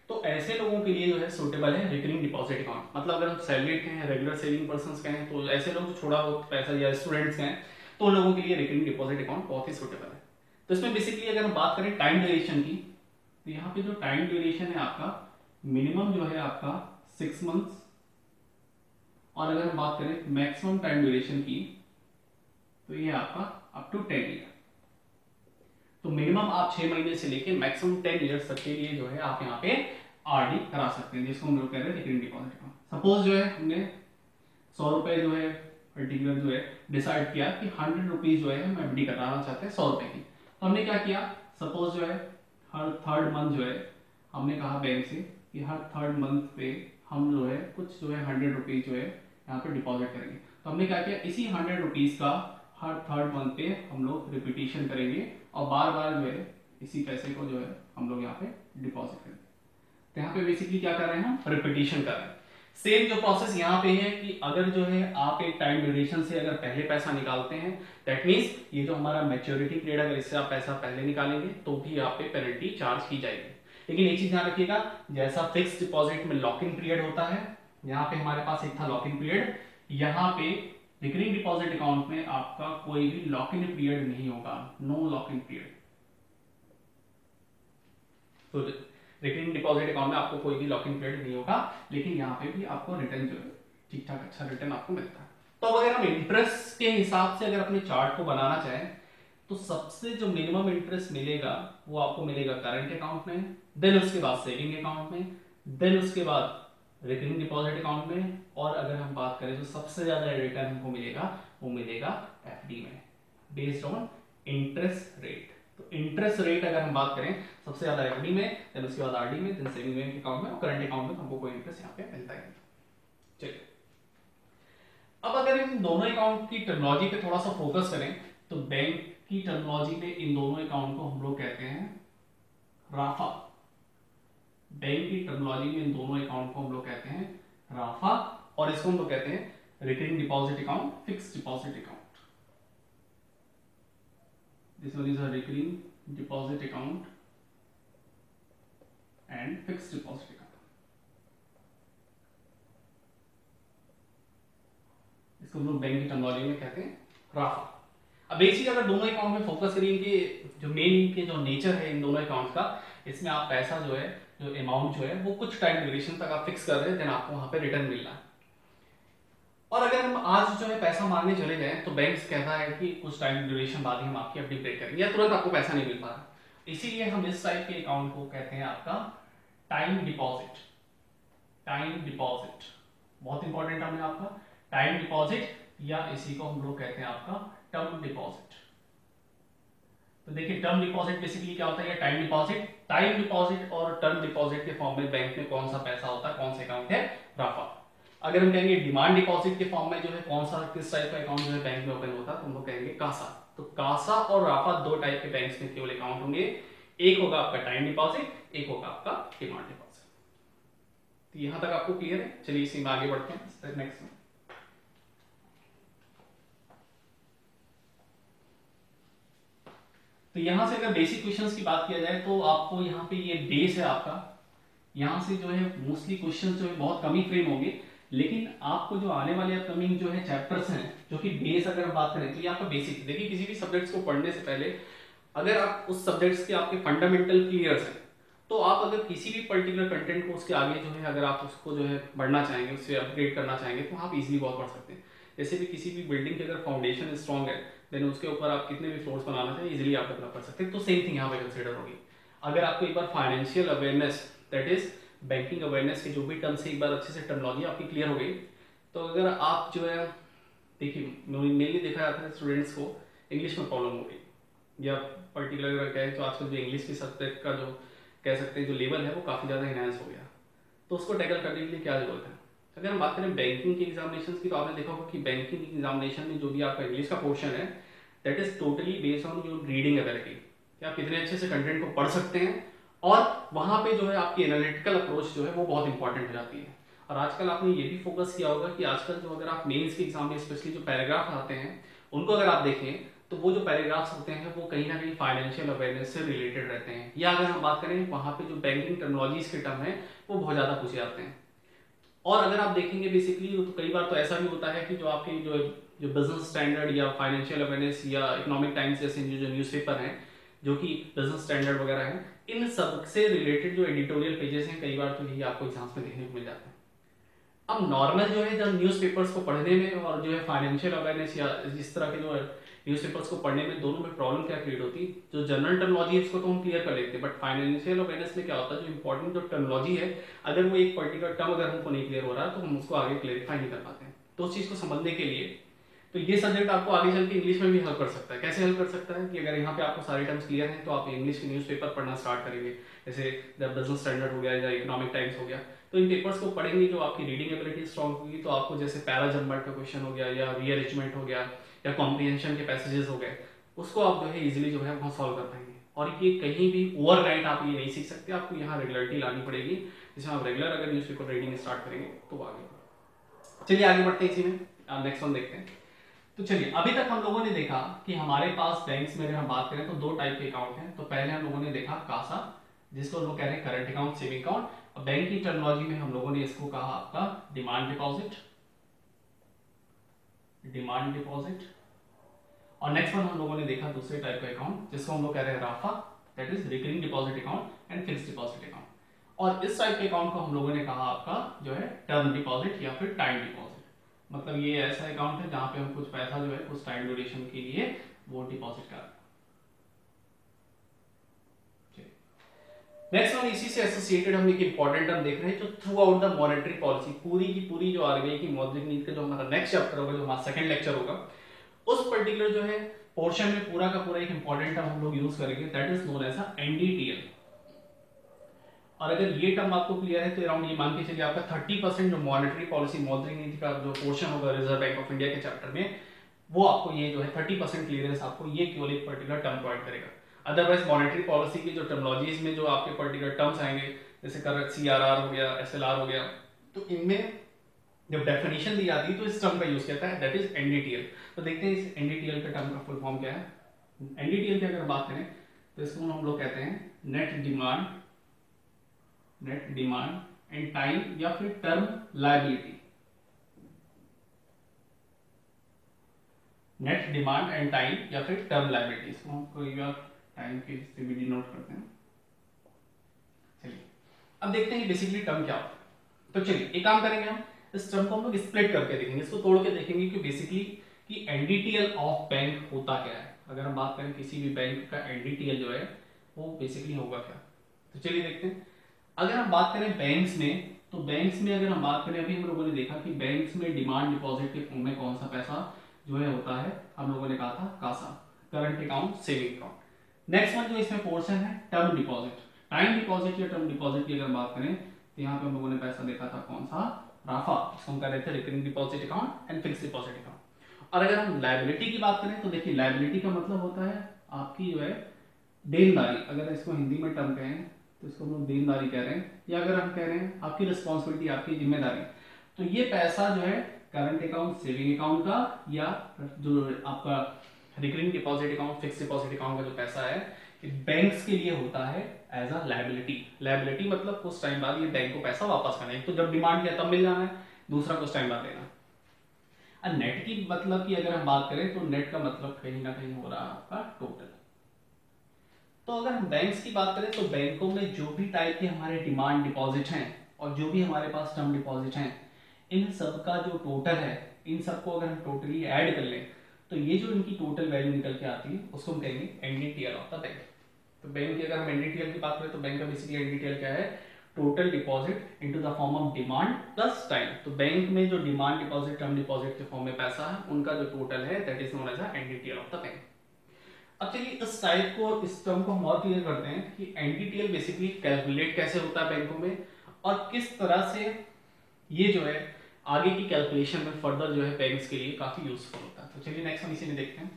तो ऐसे लोगों के लिए जो है सूटेबल है रिकरिंग डिपॉजिट अकाउंट। मतलब अगर हम सैलरीड हैं, रेगुलर सेविंग पर्सन हैं, तो ऐसे लोग जो थोड़ा बहुत पैसा या स्टूडेंट्स हैं तो उन लोगों के लिए रिकरिंग डिपॉजिट अकाउंट बहुत ही सूटेबल है। तो इसमें बेसिकली अगर हम बात करें टाइम ड्यूरेशन की, तो यहाँ पे जो टाइम ड्यूरेशन है आपका मिनिमम जो है आपका 6 मंथ्स, और अगर हम बात करें मैक्सिमम टाइम ड्यूरेशन की तो ये आपका अप टू 10 ईयर। तो मिनिमम आप 6 महीने से लेके मैक्सिमम 10 ईयर्स तक के लिए जो है आप यहाँ पे आरडी करा सकते हैं, जिसको हम लोग कह रहे हैं रिकरिंग डिपॉजिट अकाउंट। सपोज जो है हमने 100 रुपए जो है पर्टिकुलर जो है डिसाइड किया कि 100 रुपीज जो है हम एफडी कराना चाहते हैं 100 रुपए की। तो हमने क्या किया, सपोज जो है हर थर्ड मंथ जो है हमने कहा बैंक से कि हर थर्ड मंथ पे हम जो है कुछ जो है 100 रुपीज जो है यहाँ पे डिपॉजिट करेंगे। तो हमने क्या किया, इसी 100 रुपीज का हर थर्ड मंथ पे हम लोग रिपीटिशन करेंगे और बार बार जो है इसी पैसे को जो है हम लोग यहाँ पे डिपॉजिट करेंगे। तो यहाँ पे बेसिकली क्या कर रहे हैं, हम रिपीटिशन कर रहे हैं। सेम जो प्रोसेस यहाँ पे है कि अगर जो है आप एक टाइम ड्यूरेशन से अगर पहले पैसा निकालते हैं, दैट मींस ये जो हमारा मैच्योरिटी पीरियड अगर इससे आप पैसा पहले निकालेंगे तो भी यहाँ पे पेनल्टी चार्ज की जाएगी। लेकिन एक चीज ध्यान रखिएगा, जैसा फिक्स डिपॉजिट में लॉकिंग पीरियड होता है, यहाँ पे हमारे पास एक था लॉकिंग पीरियड, यहाँ पे रिकरिंग डिपॉजिट अकाउंट में आपका कोई भी लॉकिंग पीरियड नहीं होगा, नो लॉकिंग पीरियड। तो रिकरिंग डिपॉजिट अकाउंट में आपको कोई भी लॉकिंग पीरियड नहीं होगा, लेकिन यहाँ पे भी आपको रिटर्न जो है ठीक ठाक अच्छा रिटर्न आपको मिलता है। तो अगर हम इंटरेस्ट के हिसाब से अगर अपने चार्ट को बनाना चाहें तो सबसे जो मिनिमम इंटरेस्ट मिलेगा वो आपको मिलेगा करंट अकाउंट में, देन उसके बाद सेविंग अकाउंट में, देन उसके बाद रिकरिंग डिपॉजिट अकाउंट में, और अगर हम बात करें तो सबसे ज्यादा रिटर्न हमको मिलेगा वो मिलेगा एफडी में, बेस्ड ऑन इंटरेस्ट रेट। तो इंटरेस्ट रेट अगर हम बात करें सबसे ज्यादा एफडी में, देन उसके बाद आरडी में, देन सेविंग बैंक अकाउंट में, और करंट अकाउंट में हमको कोई इंटरेस्ट यहाँ पे मिलता है। इन दोनों अकाउंट की टर्मिनोलॉजी पे थोड़ा सा फोकस करें तो बैंक की टर्मिनोलॉजी में इन दोनों अकाउंट को हम लोग कहते हैं राफा। बैंक की टर्मिनोलॉजी में इन दोनों अकाउंट को हम लोग कहते हैं राफा, और इसको हम लोग कहते हैं recurring deposit account, fixed deposit account. This one is a recurring deposit account and fixed deposit account. इसको हम लोग बैंक की टर्मिनोलॉजी में कहते हैं राफा। अब एक चीज अगर दोनों अकाउंट में फोकस करें कि जो मेन इनके जो नेचर है इन दोनों अकाउंट का, इसमें आप पैसा जो है, जो अमाउंट जो है वो कुछ टाइम ड्यूरेशन तक आप फिक्स कर रहे हैं, देन आपको वहां पे रिटर्न मिल रहा है। और अगर हम आज जो है पैसा मांगने चले जाएं तो बैंक कहता है कि कुछ टाइम ड्यूरेशन बाद ही हम आपकी एफडी ब्रेक करेंगे या तुरंत आपको पैसा नहीं मिल पा रहा। इसीलिए हम इस टाइप के अकाउंट को कहते हैं आपका टाइम डिपॉजिट। टाइम डिपॉजिट बहुत इंपॉर्टेंट है आपका टाइम डिपॉजिट, या इसी को हम लोग कहते हैं आपका टर्म डिपॉजिट। तो देखिए टर्म डिपॉजिट बेसिकली क्या होता है, टाइम डिपॉजिट। टाइम डिपॉजिट और टर्म डिपॉजिट के फॉर्म में बैंक में कौन सा पैसा होता है, कौन सा अकाउंट है, राफा। अगर हम कहेंगे डिमांड डिपॉजिट के फॉर्म में जो है कौन सा किस टाइप का अकाउंट जो है बैंक में ओपन होता है, तो हम लोग कहेंगे कासा। तो कासा और राफा दो टाइप के बैंक्स में केवल अकाउंट होंगे, एक होगा आपका टाइम डिपॉजिट, एक होगा आपका डिमांड डिपॉजिट। तो यहां तक आपको क्लियर है। चलिए इसी में आगे बढ़ते हैं नेक्स्ट में। तो यहां से अगर बेसिक क्वेश्चंस की बात किया जाए तो आपको यहाँ पे ये बेस है आपका, यहाँ से जो है मोस्टली क्वेश्चंस जो है बहुत कम ही फ्रेम होंगे, लेकिन आपको जो आने वाले अपकमिंग जो है चैप्टर्स हैं जो कि बेस अगर हम बात करें तो ये आपका बेसिक। देखिए किसी भी सब्जेक्ट्स को पढ़ने से पहले अगर आप उस सब्जेक्ट्स के आपके फंडामेंटल क्लियर हैं तो आप अगर किसी भी पर्टिकुलर कंटेंट को उसके आगे जो है अगर आप उसको जो है बढ़ना चाहेंगे, उससे अपग्रेड करना चाहेंगे तो आप इजीली बहुत पढ़ सकते हैं। जैसे भी किसी भी बिल्डिंग के अगर फाउंडेशन स्ट्रॉन्ग है देन उसके ऊपर आप कितने भी फ्लोर्स बनाना चाहें इजीली आप डेवलप कर सकते हैं। तो सेम थिंग यहाँ पे कंसिडर होगी। अगर आपको एक बार financial awareness that is banking awareness के जो भी टर्म्स है एक बार अच्छे से टर्मिनोलॉजी आपकी क्लियर हो गई, तो अगर आप जो है देखिए मेनली देखा जाता है स्टूडेंट्स को इंग्लिश में प्रॉब्लम हो गई, या पर्टिकुलर अगर कहें तो आजकल जो इंग्लिश के सब्जेक्ट का जो कह सकते हैं जो लेवल है वो काफ़ी ज़्यादा इनहेंस हो गया, तो उसको टैकल करने के लिए क्या जरूरत है। अगर हम बात करें बैंकिंग के एग्जामिनेशन की तो आपने देखा होगा कि बैंकिंग एग्जामिनेशन में जो भी आपका इंग्लिश का पोर्शन है that is totally based on your reading ability, कि आप कितने अच्छे से कंटेंट को पढ़ सकते हैं, और वहां पे जो है आपकी एनालिटिकल अप्रोच जो है वो बहुत इंपॉर्टेंट हो जाती है। और आजकल आपने ये भी फोकस किया होगा कि आजकल जो अगर आप मेंस के एग्जाम में स्पेशली जो पैराग्राफ आते हैं उनको अगर आप देखें तो वो जो पैराग्राफ्स होते हैं वो कहीं ना कहीं फाइनेंशियल अवेयरनेस से रिलेटेड रहते हैं, या अगर हम बात करें वहां पे जो बैंकिंग टर्मिनोलॉजीज के टर्म है वो बहुत ज्यादा पूछे जाते हैं। और अगर आप देखेंगे बेसिकली तो कई बार तो ऐसा भी होता है कि जो आपके जो बिजनेस स्टैंडर्ड या फाइनेंशियल अवेयरनेस या इकोनॉमिक टाइम्स जैसे जो न्यूज़पेपर हैं जो कि बिजनेस स्टैंडर्ड वगैरह हैं, इन सब से रिलेटेड जो एडिटोरियल पेजेस हैं कई बार तो यही आपको एग्जाम्स में देखने को मिल जाते हैं। अब नॉर्मल जो है जब न्यूज़पेपर्स को पढ़ने में और जो है फाइनेंशियल अवेयरनेस या इस तरह के जो न्यूज़पेपर्स को पढ़ने में दोनों में प्रॉब्लम क्या क्रिएट होती है, जो जनरल टर्मिनोलॉजी है इसको तो हम क्लियर कर लेते हैं, बट फाइनेंशियल अवेयरनेस में क्या होता है जो इंपॉर्टेंट जो टर्मिनोलॉजी है अगर वो एक पर्टिकुलर टर्म अगर हमको नहीं क्लियर हो रहा है तो हम उसको आगे क्लियरिफाई नहीं कर पाते हैं। तो उस चीज़ को समझने के लिए तो ये सब्जेक्ट आपको आगे चल के इंग्लिश में भी हेल्प कर सकता है। कैसे हेल्प कर सकता है कि अगर यहाँ पे आपको सारे टर्म्स क्लियर हैं तो आप इंग्लिश के न्यूज़पेपर पढ़ना स्टार्ट करेंगे, जैसे द बिजनेस स्टैंडर्ड हो गया या इकोनॉमिक टाइम्स हो गया, तो इन पेपर्स को पढ़ेंगे जो आपकी रीडिंग एबिलिटी स्ट्रॉन्ग होगी तो आपको जैसे पैरा जम्बर्ट का क्वेश्चन हो गया या रीअरेंजमेंट हो गया या कॉम्प्रिहेंशन के पैसेजेस हो गए, उसको आप जो है इजीली जो है वो सॉल्व कर पाएंगे। और ये कहीं भी ओवरनाइट आप ये नहीं सीख सकते, आपको यहाँ रेगुलरिटी लानी पड़ेगी, जिसमें आप रेगुलर अगर न्यूज़पेपर रीडिंग स्टार्ट करेंगे तो आगे। चलिए आगे बढ़ते हैं इसी में, नेक्स्ट वन देखते हैं। तो चलिए अभी तक हम लोगों ने देखा कि हमारे पास बैंक्स में अगर हम बात करें तो दो टाइप के अकाउंट हैं। तो पहले हम लोगों ने देखा कासा, जिसको हम लोग कह रहे हैं current account, saving account. Bank की टर्मिनोलॉजी में हम लोगों ने इसको कहा आपका डिमांड डिपॉजिट, डिमांड डिपॉजिट। और नेक्स्ट वन हम लोगों ने देखा दूसरे टाइप का अकाउंट जिसको हम लोग कह रहे हैं राफा, that is recurring deposit account and fixed deposit account. और इस टाइप के अकाउंट को हम लोगों ने कहा आपका जो है टर्म डिपॉजिट या फिर टाइम डिपॉजिट। मतलब ये ऐसा अकाउंट है जहां पे हम कुछ पैसा जो है कुछ टाइम ड्यूरेशन के लिए वो डिपॉजिट कर रहे हैं। नेक्स्ट वन इसी से एसोसिएटेड हम एक इंपॉर्टेंट टर्म देख रहे हैं जो through out the monetary policy, पूरी की पूरी जो आरबीआई की मौद्रिक नीति का जो हमारा नेक्स्ट चैप्टर होगा, जो हमारा सेकंड लेक्चर होगा, उस पर्टिकुलर जो है पोर्शन में पूरा का पूरा एक इंपॉर्टेंट टर्म हम लोग यूज करेंगे, that is known as NDTL. और अगर ये टर्म आपको क्लियर है तो अराउंड ये मान के चलिए आपका 30% जो मॉनेटरी पॉलिसी मौद्रिक नीति का जो पोर्शन होगा रिजर्व बैंक ऑफ इंडिया के चैप्टर में, वो आपको ये जो है 30% क्लियरेंस आपको ये केवल एक पर्टिकुलर टर्म प्रोवाइड करेगा। अदरवाइज मॉनेटरी पॉलिसी की जो टर्मोलॉजीज में जो आपके पर्टिकुलर टर्म्स आएंगे, जैसे करंट CRR हो गया, SLR हो गया, तो इनमें जब डेफिनेशन दी जाती है तो इस टर्म का यूज करता है, दैट इज NDTL। तो देखते हैं इस NDTL का टर्म का फुल फॉर्म क्या है। NDTL की अगर बात करें तो इसको हम लोग कहते हैं नेट डिमांड एंड टाइम या फिर term liability. Net demand and time या फिर टर्म लायबिलिटी, इसको हम कोई बार टाइम के से भी डिनोट करते हैं। चलिए अब देखते हैं बेसिकली टर्म क्या होता है। तो चलिए एक काम करेंगे, हम इस टर्म को हम लोग स्प्लिट करके देखेंगे, इसको तोड़ के देखेंगे कि बेसिकली कि NDTL ऑफ बैंक होता क्या है। अगर हम बात करें किसी भी बैंक का NDTL जो है वो बेसिकली होगा क्या। तो चलिए देखते हैं। अगर हम बात करें बैंक्स में, तो बैंक्स में अगर हम बात करें, अभी हम लोगों ने देखा कि बैंक्स में डिमांड डिपॉजिट के फॉर्म में कौन सा पैसा जो है होता है, हम लोगों ने कहा था CASA, current account, saving account. Next one जो इसमें पोर्शन है टर्म डिपॉजिट, टाइम डिपॉजिट या टर्म डिपॉजिट की अगर बात करें तो यहाँ पे हम लोगों ने पैसा देखा था कौन सा, राफा, इसको हम कह रहे थे recurring deposit account and fixed deposit account. और अगर हम लायबिलिटी की बात करें तो देखिए लायबिलिटी का मतलब होता है आपकी जो है देनदारी, अगर इसको हिंदी में टर्म कहें तो इसको हम लोग देनदारी कह रहे हैं, या अगर हम कह रहे हैं आपकी रिस्पॉन्सिबिलिटी, आपकी जिम्मेदारी। तो ये पैसा जो है करंट अकाउंट, सेविंग अकाउंट का या जो आपका recurring deposit account, fixed deposit account का जो पैसा है बैंक्स के लिए होता है एज अ लायबिलिटी। लायबिलिटी मतलब कुछ टाइम बाद ये बैंक को पैसा वापस करना है, तो जब डिमांड किया तब मिल जाना है, दूसरा कुछ टाइम बाद देना। और नेट की मतलब की अगर हम बात करें तो नेट का मतलब कहीं ना कहीं हो रहा है आपका टोटल। तो अगर हम बैंक्स की बात करें तो बैंकों में जो भी टाइप के हमारे डिमांड डिपॉजिट हैं और जो भी हमारे पास टर्म डिपॉजिट हैं, इन सब का जो टोटल है, इन सबको अगर हम टोटली ऐड कर लें तो ये जो इनकी टोटल वैल्यू निकल के आती है उसको हम कहेंगे NDTL ऑफ द बैंक। तो बैंक की अगर हम NDTL की बात करें तो बैंक का बेसिकली NDTL क्या है, total deposit into the form of demand plus time. तो बैंक में जो डिमांड डिपॉजिट, टर्म डिपॉजिट के फॉर्म में पैसा है, उनका जो टोटल है that is known as NDTL of the bank. अब चलिए इस टाइप को, इस टर्म को हम और क्लियर करते हैं कि NDTL बेसिकली कैलकुलेट कैसे होता है बैंकों में और किस तरह से ये जो है आगे की कैलकुलेशन में फर्दर जो है बैंक्स के लिए काफी यूजफुल होता है। तो चलिए नेक्स्ट हम इसी में देखते हैं।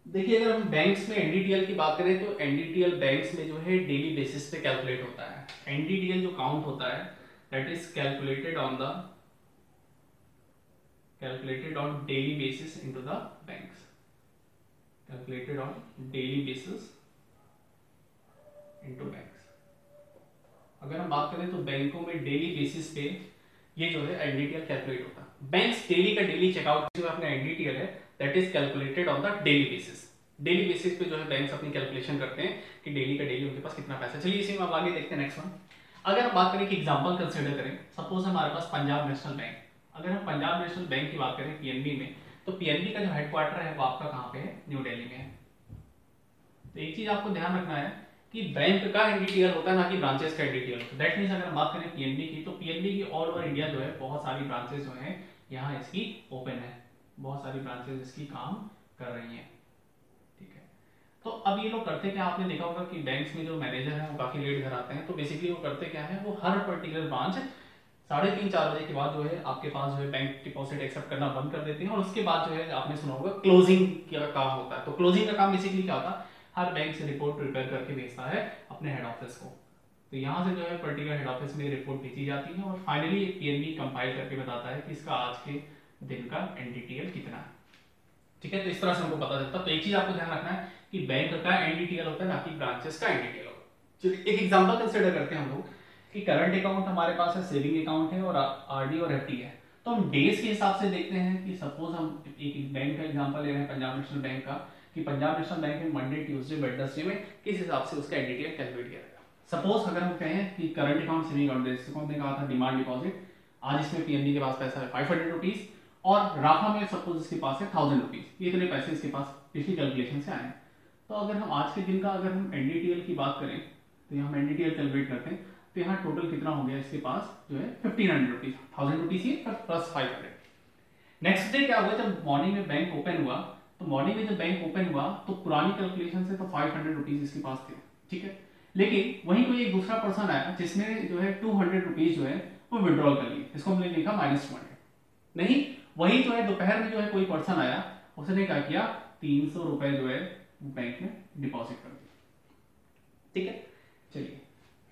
देखिए अगर हम बैंक्स में NDTL की बात करें तो NDTL बैंक्स में जो है डेली बेसिस पे कैलकुलेट होता है। NDTL जो काउंट होता है that is calculated on daily basis into the banks, calculated on daily basis into banks. अगर हम बात करें तो बैंकों में डेली बेसिस पे ये जो है NDTL कैलकुलेट होता है। बैंक्स डेली का डेली चेकआउट जो अपना NDTL है that is calculated on the daily basis. Daily basis पे जो है बैंक्स अपनी कैलकुलेशन करते हैं कि डेली का डेली उनके पास कितना पैसा। चलिए इसी में हम आगे देखते हैं नेक्स्ट वन। अगर हम बात करें कि एग्जांपल कंसीडर करें, सपोज हमारे पास पंजाब नेशनल बैंक, अगर हम पंजाब नेशनल बैंक की बात करें PNB में, तो PNB का जो हेडक्वार्टर है वो आपका कहाँ पे है, न्यू दिल्ली में है। तो एक चीज आपको ध्यान रखना है कि बैंक का NDTL होता है ना कि ब्रांचेस का NDTL होता है। दैट मींस अगर हम बात करें PNB की, तो PNB की ऑल ओवर इंडिया जो है बहुत सारी ब्रांचेस जो हैं यहाँ इसकी ओपन है, बहुत सारी ब्रांचेस इसकी काम कर रही हैं, ठीक है। तो अब ये लोग करते क्या, आपने देखा होगा कि बैंक्स में जो मैनेजर हैं वो काफी लेट घर आते हैं, तो बेसिकली वो करते क्या है, वो हर पर्टिकुलर ब्रांच 3:30-4 बजे के बाद जो है आपके पास जो है बैंक डिपॉजिट एक्सेप्ट करना बंद कर देते हैं, और उसके बाद जो है आपने सुना होगा क्लोजिंग का काम होता है। तो क्लोजिंग का काम बेसिकली क्या होता है, हर बैंक से रिपोर्ट प्रिपेयर करके भेजता है अपने हेड ऑफिस को। तो यहाँ से जो है पर्टिकुलर हेड ऑफिस में रिपोर्ट भेजी जाती है और फाइनली PNB कंपाइल करके बताता है कि इसका आज के दिन का NDTL कितना है, ठीक है। तो इस तरह से हमको पता चलता है। तो एक चीज आपको ध्यान रखना है कि बैंक का NDTL होता है ना कि ब्रांचेस का NDTL होता है। चलिए एक एग्जांपल कंसीडर करते हैं हम लोग कि करंट अकाउंट हमारे पास है, सेविंग अकाउंट है और RD और FD है। तो हम डेज के हिसाब से देखते हैं कि सपोज हम एक बैंक का एग्जांपल ले रहे हैं पंजाब नेशनल बैंक का, कि पंजाब नेशनल बैंक में मंडे, ट्यूसडे, वेडनेसडे में किस हिसाब से उसका NDTL कैलकुलेट किया जाएगा। सपोज अगर हम कहें कि करंट अकाउंट, सेविंग अकाउंट, जैसे हमने कहा था डिमांड डिपॉजिट, आज इसमें PNB के पास पैसा है 500 रुपीज और राफा में सपोज इसके पास है 1000 रुपीज, ये इतने पैसे इसके पास पिछली कैलकुलेशन से आए हैं। तो अगर हम आज के दिन का अगर हम NDTL की बात करें तो यहाँ हम NDTL कैलकुलेट करते हैं, तो यहाँ टोटल कितना हो गया इसके पास जो है 1500 रुपीज, 1000 रुपीज ही प्लस 500। नेक्स्ट डे क्या हुआ, जब मॉर्निंग में बैंक ओपन हुआ, तो मॉर्निंग में जब बैंक ओपन हुआ तो पुरानी कैलकुलेशन से तो 500 रुपीज इसके पास थे, ठीक है। लेकिन वहीं कोई एक दूसरा पर्सन आया जिसने जो है 200 रुपीज जो है वो विड्रॉल कर लिए, इसको हमने लिखा -200। नहीं, वही जो है दोपहर में जो है कोई पर्सन आया, उसने क्या किया, 300 रुपए जो है बैंक में डिपॉजिट कर दिया। ठीक है, चलिए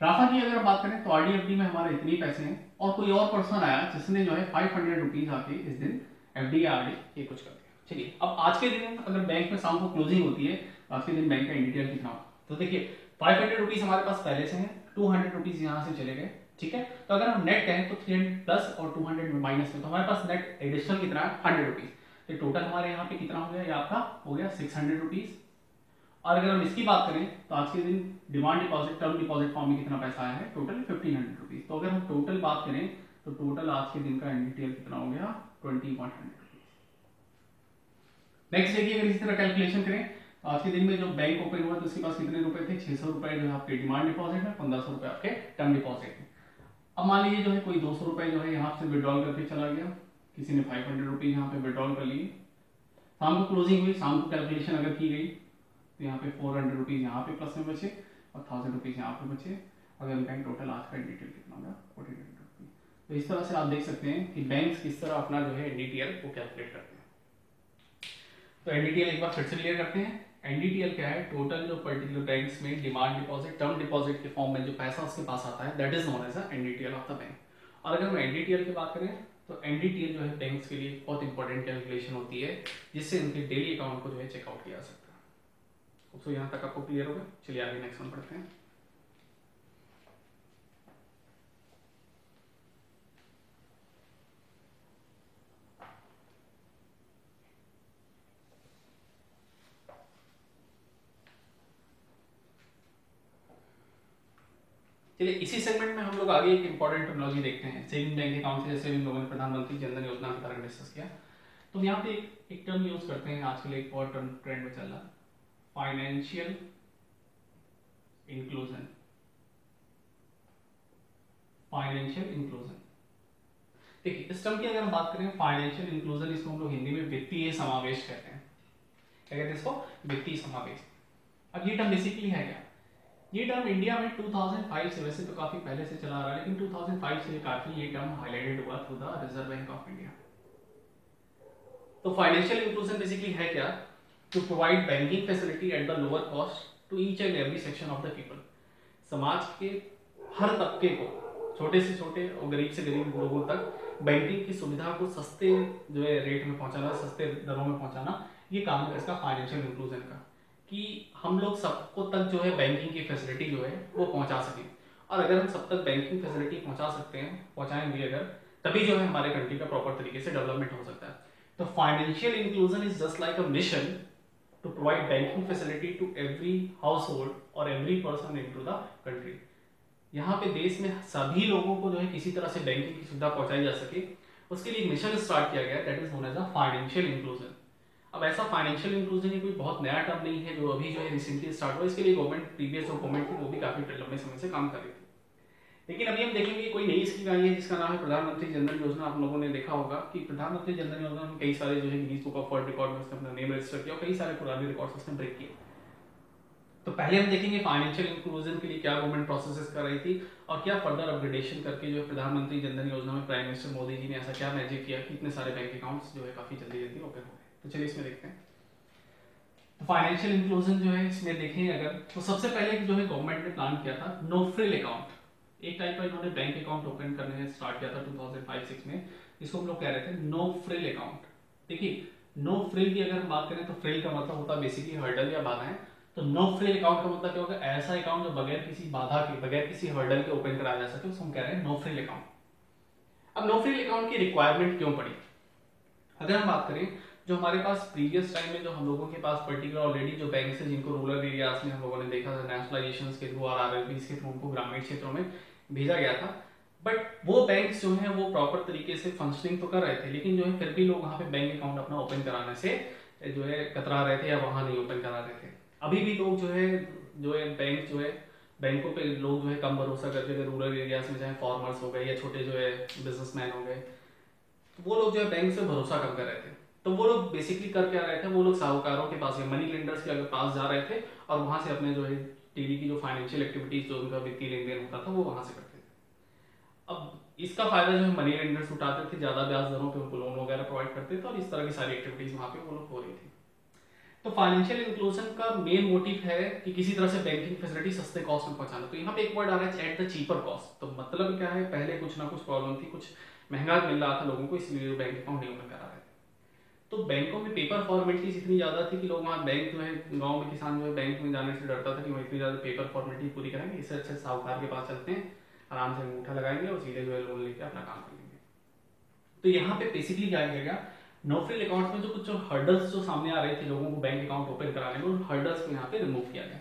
राफा की अगर बात करें तो आरडीएफडी में हमारे इतने पैसे हैं, और कोई और पर्सन आया जिसने जो है 500 रुपीज आके इस दिन एफडी या आरडी ये कुछ कर दिया। चलिए अब आज के दिन अगर बैंक में शाम को क्लोजिंग होती है, आज के दिन बैंक का इंडिकेटर कितना होगा, तो देखिए 500 रुपीज हमारे पास पहले से है, 200 रुपीज यहाँ से चले गए। ठीक है, तो अगर हम नेट कहें तो 300 प्लस और 200 माइनस में, तो हमारे पास नेट एडिशनल कितना है, 100 रुपीज। तो टोटल हमारे यहाँ पे कितना हो गया, ये आपका हो गया 600 रुपीज। और अगर हम इसकी बात करें तो आज के दिन demand deposit, term deposit form में कितना पैसा आया है, टोटल 1500 रुपीज। तो अगर हम टोटल बात करें तो टोटल आज के दिन का एनडीटीएल कितना हो गया, 2100 रुपीज। नेक्स्ट देखिए, अगर इसी तरह कैलकुलेशन करें तो आज के दिन में जो बैंक ओपन हुआ तो उसके पास कितने रुपए थे, 600 रुपए जो है आपके डिमांड डिपॉजिट है, 1500 रुपए आपके टर्म डिपॉजिट है। अब मान लीजिए जो है कोई 200 रुपए जो है यहाँ से विड्रॉल करके चला गया, किसी ने 500 रुपीज यहाँ पे विड्रॉल कर लिए, शाम को क्लोजिंग हुई, शाम को कैलकुलेशन अगर की गई तो यहाँ पे 400 रुपीज यहाँ पे प्लस में बचे और 1000 रुपीज यहाँ पे बचे। अगर बैंक टोटल आज का डिटेल कितना होगा, 1400 रुपीज। तो इस तरह से आप देख सकते हैं कि बैंक किस तरह अपना जो है एनडीटीएल को कैलकुलेट करते हैं। तो एनडीटीएल एक बार फिर से क्लियर करते हैं। एनडीटीएल क्या है, टोटल जो पर्टिकुलर बैंक्स में डिमांड डिपॉजिट, टर्म डिपॉजिट के फॉर्म में जो पैसा उसके पास आता है, that is known as NDTL of the bank. और अगर हम एनडीटीएल की बात करें तो एनडीटीएल जो है बैंक्स के लिए बहुत इंपॉर्टेंट कैलकुलेशन होती है, जिससे उनके डेली अकाउंट को जो है चेकआउट किया जा सकता है। तो यहाँ तक आपको क्लियर हो गया। चलिए आगे नेक्स्ट वन पढ़ते हैं। चलिए इसी सेगमेंट में हम लोग आगे एक इंपॉर्टेंट टर्मिनोलॉजी देखते हैं, सेविंग बैंक अकाउंट से, जैसे भी लोगों ने प्रधानमंत्री जनधन योजना के बारे में डिस्कस किया। तो यहाँ पे एक टर्म यूज करते हैं, आजकल एक और टर्म ट्रेंड में चल रहा है, फाइनेंशियल इंक्लूजन। फाइनेंशियल इंक्लूजन, देखिए इस टर्म की अगर हम बात करें फाइनेंशियल इंक्लूजन, इसको हम लोग हिंदी में वित्तीय समावेश कहते हैं। क्या कहते हैं इसको, वित्तीय समावेश। अब ये टर्म बेसिकली है क्या, ये टर्म इंडिया में 2005 से, वैसे तो काफी पहले से चला आ रहा है, लेकिन 2005 से काफी ये टर्म हाईलाइटेड हुआ through the Reserve Bank of India. तो फाइनेंशियल इंक्लूजन बेसिकली है क्या, to provide banking facility at the lower cost to each and every section of the people. समाज के हर तबके को, छोटे से छोटे और गरीब से गरीब लोगों तक बैंकिंग की सुविधा को सस्ते जो है रेट में पहुंचाना, सस्ते दरों में पहुंचाना, ये काम है इसका फाइनेंशियल इंक्लूजन का, कि हम लोग सबको तक जो है बैंकिंग की फैसिलिटी जो है वो पहुंचा सकें। और अगर हम सब तक बैंकिंग फैसिलिटी पहुंचा सकते हैं, पहुंचाएंगे अगर, तभी जो है हमारे कंट्री का प्रॉपर तरीके से डेवलपमेंट हो सकता है। तो financial inclusion is just like a mission to provide banking facility to every household और every person into the country. यहाँ पे देश में सभी लोगों को जो है किसी तरह से बैंकिंग की सुविधा पहुंचाई जा सके, उसके लिए एक मिशन स्टार्ट किया गया, that is known as a financial inclusion. अब ऐसा फाइनेंशियल इंक्लूजन ये कोई बहुत नया टर्म नहीं है जो अभी जो है रिसेंटली स्टार्ट हुआ, इसके लिए गवर्नमेंट, प्रीवियस जो गवर्नमेंट थी वो भी काफी लंबे समय से काम कर रही थी। लेकिन अभी हम देखेंगे कोई नई स्कीम आई है जिसका नाम है प्रधानमंत्री जनधन योजना। आप लोगों ने देखा होगा कि प्रधानमंत्री जनधन योजना में कई सारे जो है Guinness book of world record में उसने अपना नेम रजिस्टर किया और कई सारे पुराने रिकॉर्ड्स उसने ब्रेक किए। तो पहले हम देखेंगे फाइनेंशियल इंक्लूजन के लिए क्या गवर्नमेंट प्रोसेसेस कर रही थी और क्या फर्दर अपग्रेडेशन करके जो है प्रधानमंत्री जनधन योजना में प्राइम मिनिस्टर मोदी जी ने ऐसा क्या मैजिक किया कि इतने सारे बैंक अकाउंट्स जो है काफी जल्दी जल्दी ओपन हो गए। तो चलिए इसमें देखते हैं। तो फाइनेंशियल इंक्लूजन जो है इसमें देखें अगर, तो सबसे पहले जो है गवर्नमेंट ने प्लान किया था नो फ्रिल अकाउंट, एक टाइप का इन्होंने बैंक अकाउंट ओपन करने से स्टार्ट किया था 2005-6 में, जिसको हम लोग कह रहे थे नो फ्रिल अकाउंट। देखिए नो फ्रिल की अगर हम बात करें तो फ्रिल का मतलब होता है बेसिकली हर्डल या बाधाएं। तो नो फ्रिल अकाउंट का मतलब क्या होगा, ऐसा अकाउंट जो बगैर किसी बाधा के, बगैर किसी हर्डल के ओपन कराया जा सके, उसको हम कह रहे हैं नो फ्रिल अकाउंट। अब नो फ्रिल अकाउंट की रिक्वायरमेंट क्यों पड़ी, अगर हम बात करें जो हमारे पास प्रीवियस टाइम में जो हम लोगों के पास पर्टिकुलर ऑलरेडी जो बैंक है जिनको रूरल एरियाज में हम लोगों ने देखा था नेशनलाइजेशन के थ्रू और आरआरबी के थ्रू उनको ग्रामीण क्षेत्रों में भेजा गया था, बट वो बैंक्स जो हैं वो प्रॉपर तरीके से फंक्शनिंग तो कर रहे थे, लेकिन जो है फिर भी लोग वहाँ पे बैंक अकाउंट अपना ओपन कराने से जो है कतरा रहे थे या वहाँ नहीं ओपन करा रहे थे। अभी भी लोग जो है बैंक जो है बैंकों पे लोग जो है कम भरोसा करते थे रूरल एरियाज में, चाहे फार्मर्स हो गए या छोटे जो है बिजनेसमैन हो गए, तो वो लोग जो है बैंक से भरोसा कम कर रहे थे। तो वो लोग बेसिकली कर क्या रहे थे, वो लोग साहूकारों के पास या मनी लेंडर्स के पास जा रहे थे और वहां से अपने जो है डेली की जो फाइनेंशियल एक्टिविटीज, जो उनका वित्तीय लेन देन होता था, वो वहां से करते थे। अब इसका फायदा जो है मनी लेंडर्स उठाते थे, ज्यादा ब्याज दरों पे उनको लोन वगैरह प्रोवाइड करते थे, और इस तरह की सारी एक्टिविटीज वहां पे वो लोग हो रही थी। तो फाइनेंशियल इंक्लूजन का मेन मोटिव है कि किसी तरह से बैंकिंग फैसिलिटी सस्ते कॉस्ट में पहुंचाना। तो यहाँ पे एक वर्ड आ रहा है एट द चीपर कॉस्ट। तो मतलब क्या है, पहले कुछ ना कुछ प्रॉब्लम थी, कुछ महंगा मिल रहा था लोगों को, इसलिए बैंक अकाउंट नहीं ओपन करा रहे थे। तो बैंकों में पेपर फॉर्मेलिटीज इतनी ज्यादा थी कि लोग वहाँ बैंक जो है, गाँव में किसान जो है बैंक में जाने से डरता था कि वो इतनी ज्यादा पेपर फॉर्मेलिटी पूरी करेंगे, इससे अच्छे साहूकार के पास चलते हैं, आराम से अंगूठा लगाएंगे और सीधे जो है लोन लेके अपना काम करेंगे। तो यहाँ पे बेसिकली क्या किया गया, नो फ्रिल अकाउंट में जो कुछ हर्डल्स जो सामने आ रहे थे लोगों को बैंक अकाउंट ओपन कराने में, उन हर्डल्स को यहाँ पे रिमूव किया गया।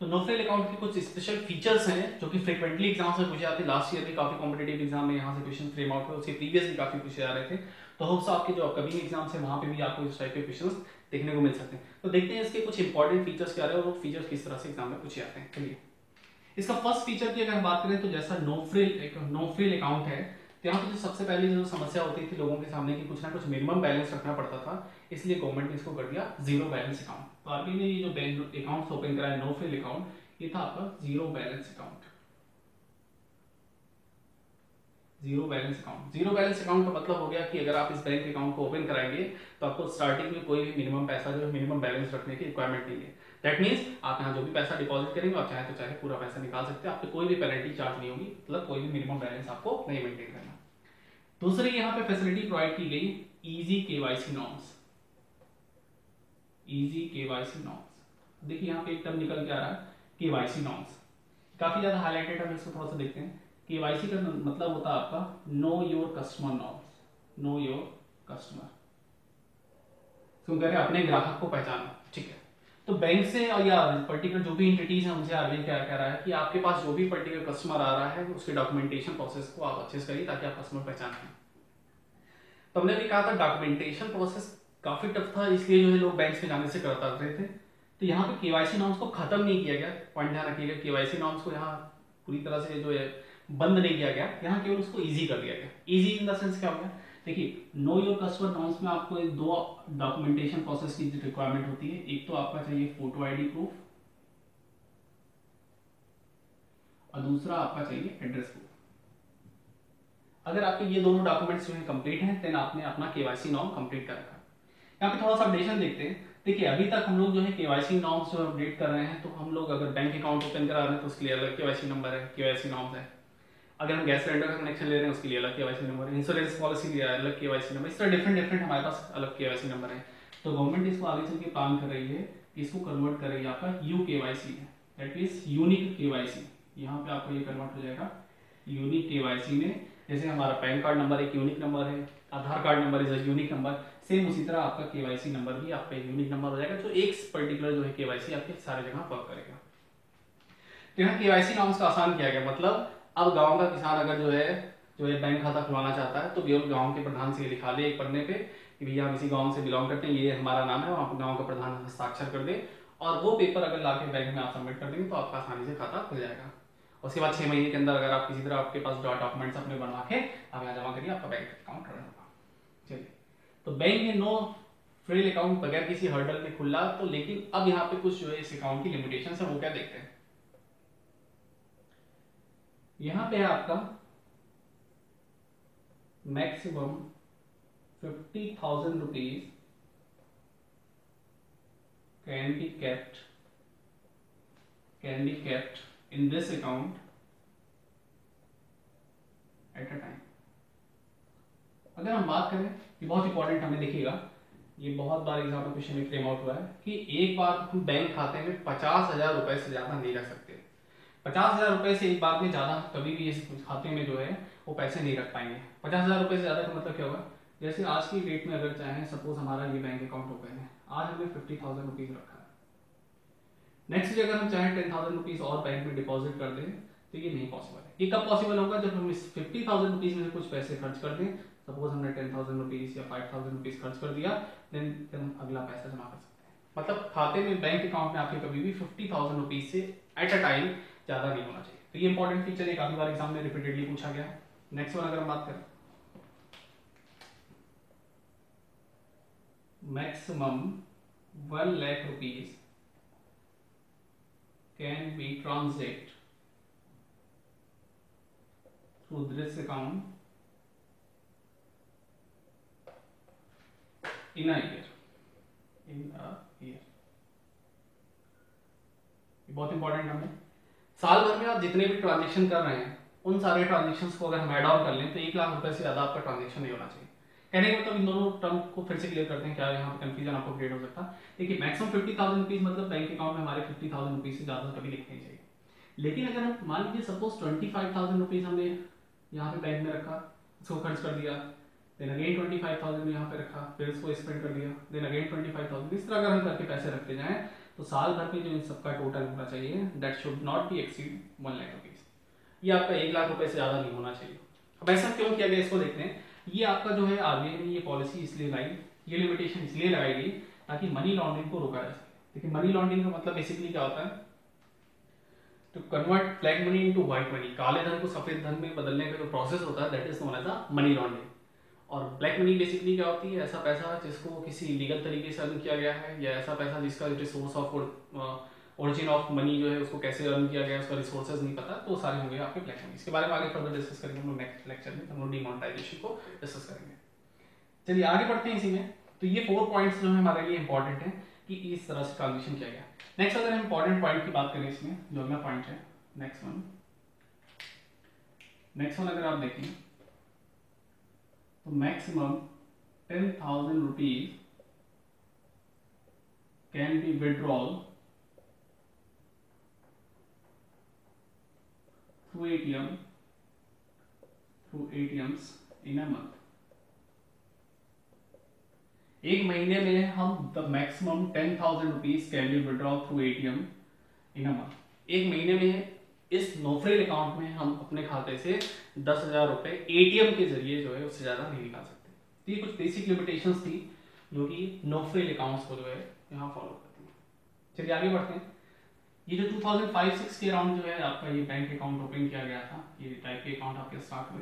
तो नो फ्रिल अकाउंट के कुछ स्पेशल फीचर्स हैं जो कि फ्रीक्वेंटली एग्जाम से पूछे जाते हैं। लास्ट ईयर भी काफी कॉम्पिटेटिव एग्जाम में यहाँ से क्वेश्चन फ्रेम आउट हुए, उसके प्रीवियस भी काफी पूछे जा रहे थे। तो होप्स आपके जो अपकमिंग एग्जाम्स है वहां पे भी आपको इस टाइप के क्वेश्चंस देखने को मिल सकते हैं। तो देखते हैं इसके कुछ इंपॉर्टेंट फीचर्स क्या रहे और वो फीचर्स किस तरह से एग्जाम में पूछे जाते हैं। चलिए, इसका फर्स्ट फीचर की अगर हम बात करें तो जैसा नो फ्रिल अकाउंट है, तो यहाँ पे जो सबसे पहले जो समस्या होती थी लोगों के सामने कि कुछ ना कुछ मिनिमम बैलेंस रखना पड़ता था, इसलिए गवर्नमेंट ने इसको कर दिया जीरो बैलेंस अकाउंट। तो आरबीआई ने ये जो बैंक अकाउंट ओपन कराया नो फ्रिल अकाउंट, ये था आपका zero balance account. Zero balance account, zero balance account का मतलब हो गया कि अगर आप इस बैंक अकाउंट को ओपन कराएंगे तो आपको स्टार्टिंग में कोई भी मिनिमम पैसा जो है, मिनिमम बैलेंस रखने की रिक्वायरमेंट नहीं है। दैट मीन्स आप यहाँ जो भी पैसा डिपॉजिट करेंगे, आप चाहे तो चाहे पूरा पैसा निकाल सकते हैं, आप पे कोई भी पेनल्टी चार्ज नहीं होगी, मतलब कोई भी मिनिमम बैलेंस आपको नहीं मेंटेन करना। दूसरी यहाँ पे फैसिलिटी प्रोवाइड की गई easy KYC norms. Easy KYC norms, देखिए यहाँ पे एक टर्म निकल के आ रहा है केवाईसी नॉर्म्स, काफी ज्यादा हाईलाइटेड है, इसको थोड़ा सा देखते हैं। केवाईसी का मतलब होता है आपका know your customer norms. Know your customer, तो कह रहे हैं अपने ग्राहक को पहचाना, ठीक है। तो बैंक से और या पर्टिकुलर जो भी एंटिटीज है उनसे आरबीआई क्या कह रहा है कि आपके पास जो भी पर्टिकुलर कस्टमर आ रहा है उसके डॉक्यूमेंटेशन प्रोसेस को आप अच्छे से करिए ताकि आप कस्टमर पहचान पाएं। तो हमने भी कहा था डॉक्यूमेंटेशन प्रोसेस काफी टफ था, इसलिए जो है लोग बैंक में जाने से करता रहे थे। तो यहाँ पे केवाईसी नॉर्म्स को खत्म नहीं किया गया, पॉइंट ध्यान रखिएगा, केवाईसी नॉर्म्स को यहाँ पूरी तरह से जो है बंद नहीं किया गया, यहाँ केवल उसको इजी कर दिया गया। इजी इन द सेंस क्या हो गया, देखिए नो योर कस्टमर नॉर्म्स में आपको दो डॉक्यूमेंटेशन प्रोसेस की रिक्वायरमेंट होती है। एक तो आपका चाहिए फोटो आईडी प्रूफ और दूसरा आपका चाहिए एड्रेस प्रूफ। अगर आपके ये दोनों डॉक्यूमेंट्स जो है कंप्लीट हैं, देन आपने अपना केवाईसी नॉर्म कंप्लीट कर रखा। यहाँ पे थोड़ा सा अपडेशन देखते हैं। देखिए अभी तक हम लोग जो है केवाईसी नॉर्म्स जो अपडेट कर रहे हैं, तो हम लोग अगर बैंक अकाउंट ओपन करा रहे हैं तो उसके लिए अलग केवाईसी नंबर है, केवाईसी नॉर्म्स है। अगर हम गैस सिलेंडर का कनेक्शन ले रहे हैं उसके लिए अलग केवाईसी नंबर है, इंश्योरेंस पॉलिसी लिया है अलग केवाईसी नंबर, इस तरह डिफरेंट हमारे पास अलग केवाईसी नंबर है। तो गवर्नमेंट इसको आगे चल के प्लान कर रही है कि इसको कन्वर्ट कर रही है आपका यू केवाईसी है, दैट मींस यूनिक केवाईसी। यहाँ पे आपका ये कन्वर्ट हो जाएगा यूनिक केवाईसी में। जैसे हमारा पैन कार्ड नंबर एक यूनिक नंबर है, Aadhaar card number is a unique number, same उसी तरह आपका केवाईसी नंबर भी आपका यूनिक नंबर हो जाएगा, जो एक पर्टिकुलर जो है केवाईसी आपके सारे जगह वर्क करेगा। तो यहाँ केवाईसी नॉर्म्स का आसान किया गया, मतलब अब गांव का किसान अगर जो है बैंक खाता खुलवाना चाहता है तो केवल गांव के प्रधान से लिखा ले एक पन्ने पे कि भैया हम इसी गांव से बिलोंग करते हैं, ये हमारा नाम है, वहाँ गांव का प्रधान हस्ताक्षर कर दे, और वो पेपर अगर लाके बैंक में आप सबमिट कर देंगे तो आपका आसानी से खाता खुल जाएगा। उसके बाद 6 महीने के अंदर अगर आप किसी तरह आपके पास डॉक्यूमेंट्स अपने बनवा के आप यहाँ जमा करिए, आपका बैंक अकाउंट रन होगा। चलिए, तो बैंक में नो फ्रिल अकाउंट बगैर किसी हर्डल में खुला, तो लेकिन अब यहाँ पे कुछ जो है इस अकाउंट की लिमिटेशन है, वो क्या देखते हैं। यहां पे है आपका maximum 50,000 rupees can be kept in this account at a time। अगर हम बात करें, ये बहुत इंपॉर्टेंट हमें देखिएगा, ये बहुत बार एग्जाम में क्वेश्चन में फ्रेम आउट हुआ है कि एक बार हम बैंक खाते में 50,000 रुपए से ज्यादा नहीं रख सकते। 50,000 रुपए से एक बार में ज्यादा कभी भी इस खाते में जो है वो पैसे नहीं रख पाएंगे। 50,000 रुपए से ज्यादा का मतलब क्या होगा, जैसे आज की डेट में अगर चाहें, सपोज हमारा ये बैंक अकाउंट ओपन है, आज हमने 50,000 रुपीज रखा है, नेक्स्ट डे अगर हम चाहें 10,000 रुपीज और बैंक में डिपॉजिट कर दें तो ये नहीं पॉसिबल है। ये कब पॉसिबल होगा, जब हम इस 50,000 रुपीज में से कुछ पैसे खर्च कर दें, सपोज हमने 10,000 रुपीज या 5,000 रुपीज खर्च कर दिया, देन हम अगला पैसा जमा कर सकते हैं। मतलब खाते में बैंक अकाउंट में आपके कभी भी 50,000 रुपीज से एट अ टाइम ज्यादा नहीं होना चाहिए। तो ये इंपॉर्टेंट फीचर है, काफी बार एग्जाम में रिपीटेडली पूछा गया है। नेक्स्ट वन अगर हम बात करें, maximum 1 lakh rupees can be transact through this account in a year. बहुत इंपॉर्टेंट है। साल भर में आप जितने भी ट्रांजेक्शन कर रहे हैं उन सारे ट्रांजेक्शन्स को अगर हम ऐड ऑन कर लें तो 1 लाख रुपए से ज्यादा आपका ट्रांजेक्शन नहीं होना चाहिए। कहने का मतलब इन दोनों टर्म को फिर से क्लियर करते हैं, क्या यहाँ पे कंफ्यूजन आपको क्रिएट हो सकता है। देखिए मैक्सिमम 50,000 रुपीज मतलब बैंक अकाउंट में हमारे 50,000 रुपीज से ज्यादा कभी लिखने चाहिए। लेकिन अगर हम मान लीजिए सपोज 25,000 रुपीज हमने यहाँ पे बैंक में रखा, उसको खर्च कर दिया, देन अगेन 25,000 यहाँ पे रखा, फिर उसको स्पेंड कर दिया, देन अगेन 25,000, इस तरह अगर हम करके पैसे रखते जाएं तो साल भर में जो इन सबका टोटल होना चाहिए that should not be exceed 1 lakh rupees. ये आपका 1 लाख रुपए से ज्यादा नहीं होना चाहिए। अब ऐसा क्यों किया गया इसको देखते हैं। ये आपका जो है आरबीआई ने ये पॉलिसी इसलिए लाई, ये लिमिटेशन इसलिए लगाई गई ताकि मनी लॉन्ड्रिंग को रोका जा सके। देखिए मनी लॉन्ड्रिंग का मतलब बेसिकली क्या होता है, to convert black money into white money, काले धन को सफेद धन में बदलने का जो प्रोसेस होता है that is known as a money laundering. और ब्लैक मनी बेसिकली क्या होती है, ऐसा पैसा जिसको किसी लीगल तरीके से अर्न किया गया है, या ऐसा पैसा जिसका source of origin of money जो है उसको कैसे अर्न किया गया, उसका रिसोर्सेज नहीं पता, तो सारे होंगे आपके ब्लैक मनी। इसके बारे में आगे फर्दर डिस्कस करेंगे हम लोग नेक्स्ट लेक्चर में, हम लोग डिमोनेटाइजेशन को डिस्कस करेंगे। चलिए आगे बढ़ते हैं इसी में। तो ये 4 पॉइंट्स जो है हमारे लिए इंपॉर्टेंट है कि इस तरह से ट्रांजेक्शन किया गया। नेक्स्ट अगर हम इंपॉर्टेंट पॉइंट की बात करें इसमें, जो अगला पॉइंट है नेक्स्ट वन अगर आप देखें तो maximum 10,000 rupees can be withdrawal through ATMs in a month। एक महीने में हम the maximum 10,000 rupees can be withdrawal through ATM in a month. एक महीने में इस नोफ्रिल अकाउंट में हम अपने खाते से 10,000 रुपए ATM के जरिए जो है उससे ज्यादा नहीं निकाल सकते। तो ये कुछ बेसिक लिमिटेशंस थी जो कि नोफ्रिल अकाउंट्स को जो है यहाँ फॉलो करती है। चलिए आगे बढ़ते हैं। ये जो 2005-06 के अराउंड जो है आपका ये बैंक अकाउंट ओपन किया गया था, ये टाइप के अकाउंट आपके स्टार्ट हुए।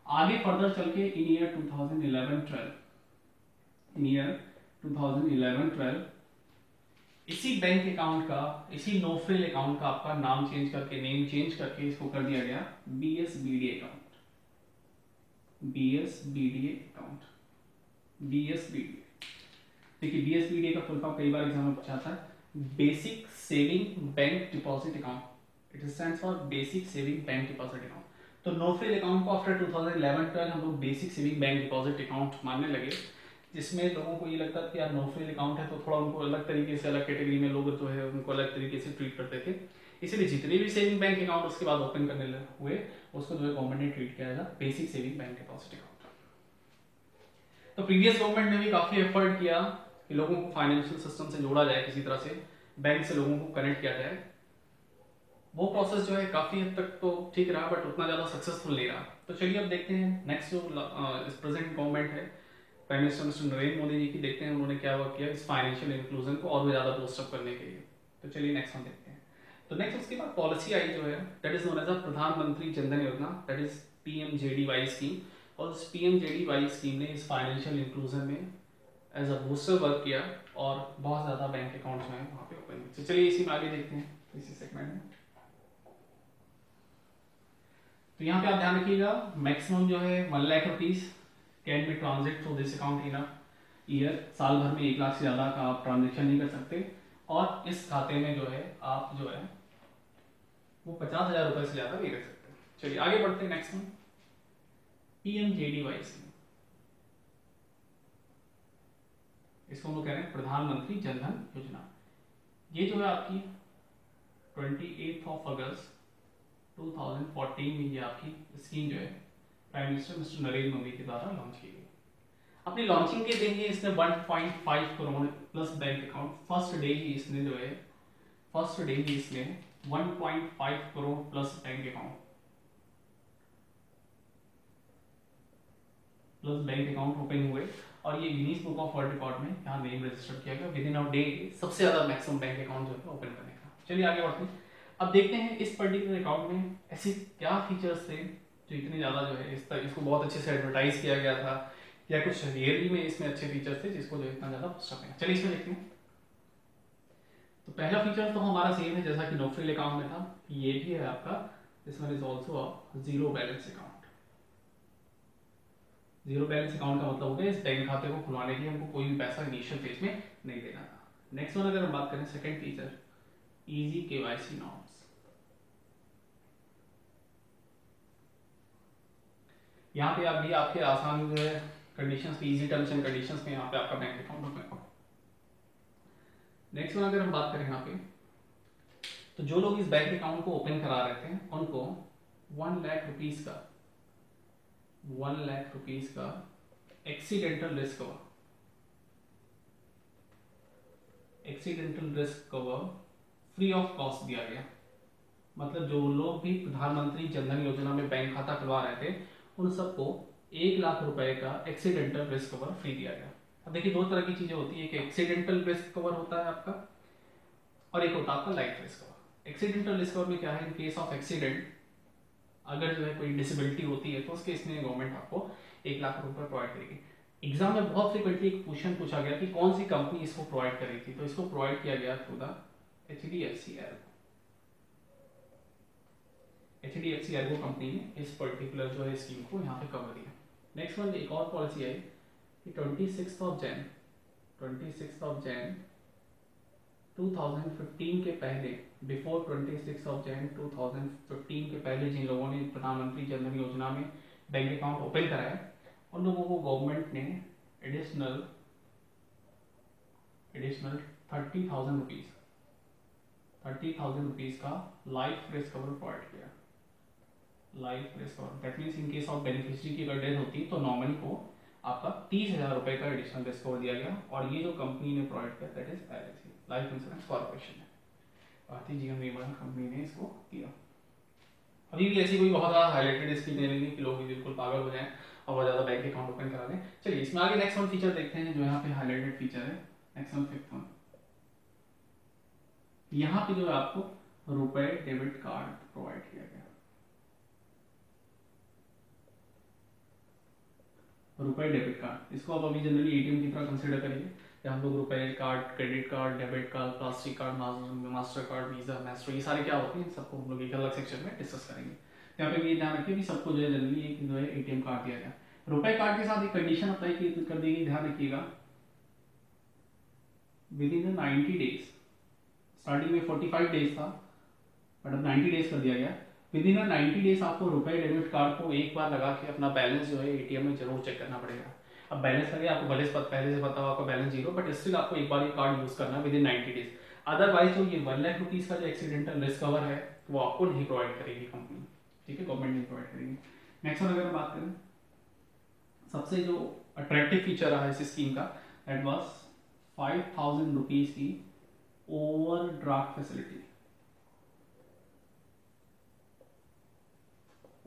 आगे फर्दर चल के इन ईयर 2011-12 इसी बैंक अकाउंट का, इसी नोफ्रिल अकाउंट का आपका नाम चेंज करके, नेम चेंज करके इसको कर दिया गया BSBD अकाउंट। देखिए BSBD का फुल फॉर्म कई बार एग्जाम में पूछा था, basic saving bank deposit account. It stands for basic saving bank deposit account. तो नोफ्रिल अकाउंट को आफ्टर 2011-12 हम लोग basic saving bank deposit account मानने लगे, जिसमें लोगों को ये लगता था कि यार नोफ्रिल अकाउंट है तो थोड़ा उनको अलग तरीके से, अलग कैटेगरी में लोग जो है उनको अलग तरीके से ट्रीट करते थे। इसलिए जितने भी सेविंग बैंक अकाउंट उसके बाद ओपन करने हुए उसको जो है गवर्नमेंट ने ट्रीट किया था basic saving bank deposit account. तो प्रीवियस गवर्नमेंट ने भी काफी एफर्ट किया कि लोगों को फाइनेंशियल सिस्टम से जोड़ा जाए, किसी तरह से बैंक से लोगों को कनेक्ट किया जाए। वो प्रोसेस जो है काफी हद तक तो ठीक रहा बट उतना ज्यादा सक्सेसफुल नहीं रहा। तो चलिए अब देखते हैं नेक्स्ट जो इस प्रेजेंट गवर्नमेंट है prime minister mister Narendra Modi ji की, देखते हैं उन्होंने क्या वर्क किया इस फाइनेंशियल इंक्लूजन को और भी ज्यादा बूस्ट अप करने के लिए। तो चलिए नेक्स्ट वन देखते हैं। तो नेक्स्ट उसके बाद पॉलिसी आई जो है that is known as a Pradhan Mantri Jan Dhan योजना, दैट इज PMJDY स्कीम। और इस PMJDY स्कीम ने इस फाइनेंशियल इंक्लूजन में एज अ बूस्टर वर्क किया और बहुत ज्यादा बैंक अकाउंट जो है वहां पे ओपन हुए। चलिए इसी में आगे देखते हैं इसी सेगमेंट में। तो यहाँ पे आप ध्यान रखिएगा मैक्सिमम जो है 1 lakh rupees can be ट्रांजेक्ट through this account in a year. साल भर में 1 लाख से ज्यादा का आप ट्रांजेक्शन नहीं कर सकते और इस खाते में जो है आप जो है वो 50,000 रुपए से ज्यादा नहीं रख सकते। चलिए आगे बढ़ते हैं नेक्स्ट में PMJDY स्कीम। इसको हम लोग कह रहे हैं प्रधानमंत्री जनधन योजना। ये जो है आपकी 28 अगस्त 2014 में ये आपकी स्कीम जो है prime minister mister Narendra Modi के द्वारा लॉन्च की गई। अपनी लॉन्चिंग के दिन ही इसने 1.5 crore plus bank account, first day ही इसने 1.5 crore plus bank account open हुए और ये Guinness book of world record में यहाँ नेम रजिस्टर किया गया विद इन अ डे सबसे ज्यादा मैक्सिमम बैंक अकाउंट जो है ओपन करने का। चलिए आगे बढ़ते हैं। अब देखते हैं इस पर्टिकुलर अकाउंट में ऐसे क्या फीचर्स थे जो इतने ज्यादा जो है इसको बहुत अच्छे से एडवर्टाइज किया गया था, या कुछ रियली में इसमें अच्छे फीचर्स थे जिसको जो इतना ज्यादा पुश करते हैं। चलिए इसमें देखते हैं। तो तो पहला फीचर तो हमारा सेम है जैसा कि नो फ्रिल अकाउंट में था, ये भी है आपका, this one is also a zero balance account. Zero balance account का मतलब हो गया इस बैंक खाते को खुलवाने के लिए हमको कोई भी पैसा इनिशियल फेज में नहीं देना था। नेक्स्ट वन अगर हम बात करें second feature, easy KYC norms. यहाँ पे आप भी आपके आसान जो है कंडीशंस पे, इजी टर्म्स एंड कंडीशंस में यहाँ पे आपका bank account open. Next one अगर हम बात करें यहाँ पे, तो जो लोग इस बैंक अकाउंट को ओपन करा रहे थे उनको 1 लाख रुपीस का 1 लाख रुपीस का accidental risk cover, accidental risk cover free of cost दिया गया। मतलब जो लोग भी प्रधानमंत्री जनधन योजना में बैंक खाता खुलवा रहे थे उन सबको 1 लाख रुपए का एक्सीडेंटल रिस्क कवर फ्री दिया गया। अब देखिए दो तरह की चीजें होती है, एक एक्सीडेंटल रिस्क कवर होता है आपका और एक होता है आपका life risk cover. Accidental risk cover में क्या है, इन केस ऑफ एक्सीडेंट अगर जो है कोई डिसेबिलिटी होती है तो उस केस में गवर्नमेंट आपको 1 लाख रुपए प्रोवाइड करेगी। एग्जाम में बहुत फ्रिक्वेंटली एक क्वेश्चन पूछा गया कि कौन सी कंपनी इसको प्रोवाइड करेगी, तो इसको प्रोवाइड किया गया through the HDFC Ergo. HDFC Ergo company ने इस पर्टिकुलर जो है स्कीम को यहाँ पे कवर दिया। नेक्स्ट वन एक और पॉलिसी आई कि 26 ऑफ जैन 2015 के पहले, बिफोर 26 ऑफ जैन 2015 के पहले जिन लोगों ने प्रधानमंत्री जनधन योजना में बैंक अकाउंट ओपन कराया उन लोगों को गवर्नमेंट ने एडिशनल 30,000 रुपीज का लाइफ रिस्क कवर प्रोवाइड किया। Life risk cover that means in case of beneficiary की अगर डेथ होती तो नॉमिनी को आपका 30,000 रुपए का एडिशनल रिस्क कवर दिया गया। और ये जो कंपनी ने प्रोवाइड किया that is LIC, life insurance corporation है, भारतीय जीवन बीमा कंपनी ने इसको दिया। अभी भी ऐसी कोई बहुत ज़्यादा हाईलाइटेड स्कीम नहीं है कि लोग बिल्कुल पागल हो जाएं और बहुत ज़्यादा बैंक अकाउंट ओपन करा लें। चलिए इसमें आगे नेक्स्ट वन फीचर देखते हैं जो यहाँ पे हाईलाइटेड फीचर है। नेक्स्ट वन फिफ्थ वन, यहाँ पे जो है आपको रुपए डेबिट कार्ड प्रोवाइड किया गया। रुपए डेबिट कार्ड, इसको आप अभी जनरली ATM की तरह कंसिडर करिए। हम लोग रुपए card, credit card, debit card, plastic card, master card, visa, Maestro, ये सारे क्या होते हैं, सबको हम लोग एक अलग सेक्शन में डिस्कस करेंगे। यहाँ पे ये ध्यान रखिए कि सबको जो है जनरली एक जो है ATM कार्ड दिया गया। रुपए कार्ड के साथ एक कंडीशन अप्लाई कर दी गई, ध्यान रखिएगा, विद इन 90 डेज, स्टार्टिंग में 45 डेज था बट अब 90 डेज कर दिया गया। विद इन 90 डेज आपको रुपए डेबिट कार्ड को एक बार लगा के अपना बैलेंस जो है ATM में जरूर चेक करना पड़ेगा। अब बैलेंस लगे आपको भले पहले से पता हो आपका बैलेंस जीरो, बट स्टिल आपको एक बार ये कार्ड यूज करना है विद इन 90 डेज। अदरवाइज जो ये 1 लाख रुपीज का जो एक्सीडेंटल रिस्क कवर है वो आपको नहीं प्रोवाइड करेगी कंपनी, ठीक है, गवर्नमेंट नहीं प्रोवाइड करेगी। नेक्स्ट वन अगर हम बात करें, सबसे जो अट्रैक्टिव फीचर रहा इस स्कीम का दैट वाज 5,000 रुपीज की overdraft facility.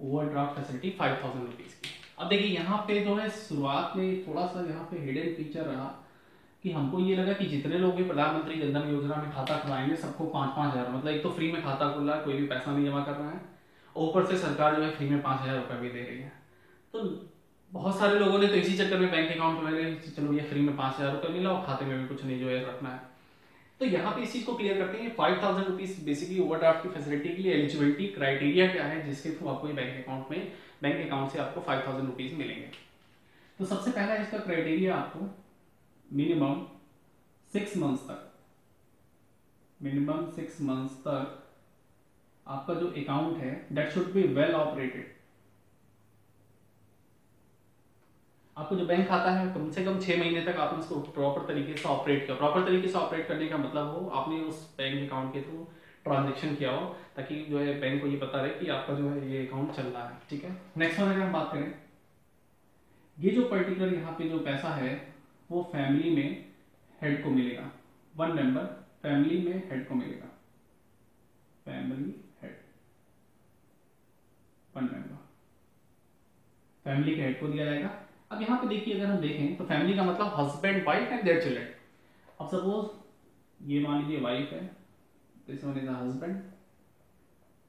Overdraft facility 5,000 rupees की। अब देखिए यहाँ पे जो है शुरुआत में थोड़ा सा यहाँ पे हिडन फीचर रहा कि हमको ये लगा कि जितने लोग भी प्रधानमंत्री जनधन योजना में खाता खुलाएंगे सबको 5-5 हजार, मतलब एक तो फ्री में खाता खुल रहा है, कोई भी पैसा नहीं जमा कर रहा है, ऊपर से सरकार जो है फ्री में 5,000 रुपये भी दे रही है। तो बहुत सारे लोगों ने तो इसी चक्कर में बैंक अकाउंट खुला लिया, चलो ये फ्री में 5,000 रुपये मिला और खाते में भी कुछ नहीं जो है रखना है। तो यहाँ पे इस चीज को क्लियर करते हैं, 5,000 रुपीज बेसिकली ओवरड्राफ्ट की फैसिलिटी के लिए एलिजिबिलिटी क्राइटेरिया क्या है जिसके थ्रू आपको बैंक अकाउंट में, बैंक अकाउंट से आपको 5,000 रुपीज मिलेंगे। तो सबसे पहला इसका क्राइटेरिया आपको मिनिमम 6 मंथ्स तक, मिनिमम 6 मंथ्स तक आपका जो अकाउंट है that should be well operated. आपको जो बैंक खाता है कम से कम 6 महीने तक आपने उसको प्रॉपर तरीके से ऑपरेट किया। प्रॉपर तरीके से ऑपरेट करने का मतलब हो आपने उस बैंक अकाउंट के थ्रू ट्रांजेक्शन किया हो, ताकि जो है बैंक को ये पता रहे कि आपका जो है ये अकाउंट चल रहा है, ठीक है। नेक्स्ट वन अगर हम बात करें, ये जो पर्टिकुलर यहाँ पे जो पैसा है वो फैमिली में हेड को मिलेगा, 1 मेंबर फैमिली में हेड को मिलेगा, फैमिली हेड 1 मेंबर फैमिली के हेड को दिया जाएगा। अब यहाँ पे देखिए अगर हम देखें तो फैमिली का मतलब husband, wife and their children. अब सपोज ये मान लीजिए वाइफ है, दिस वन इज हस्बैंड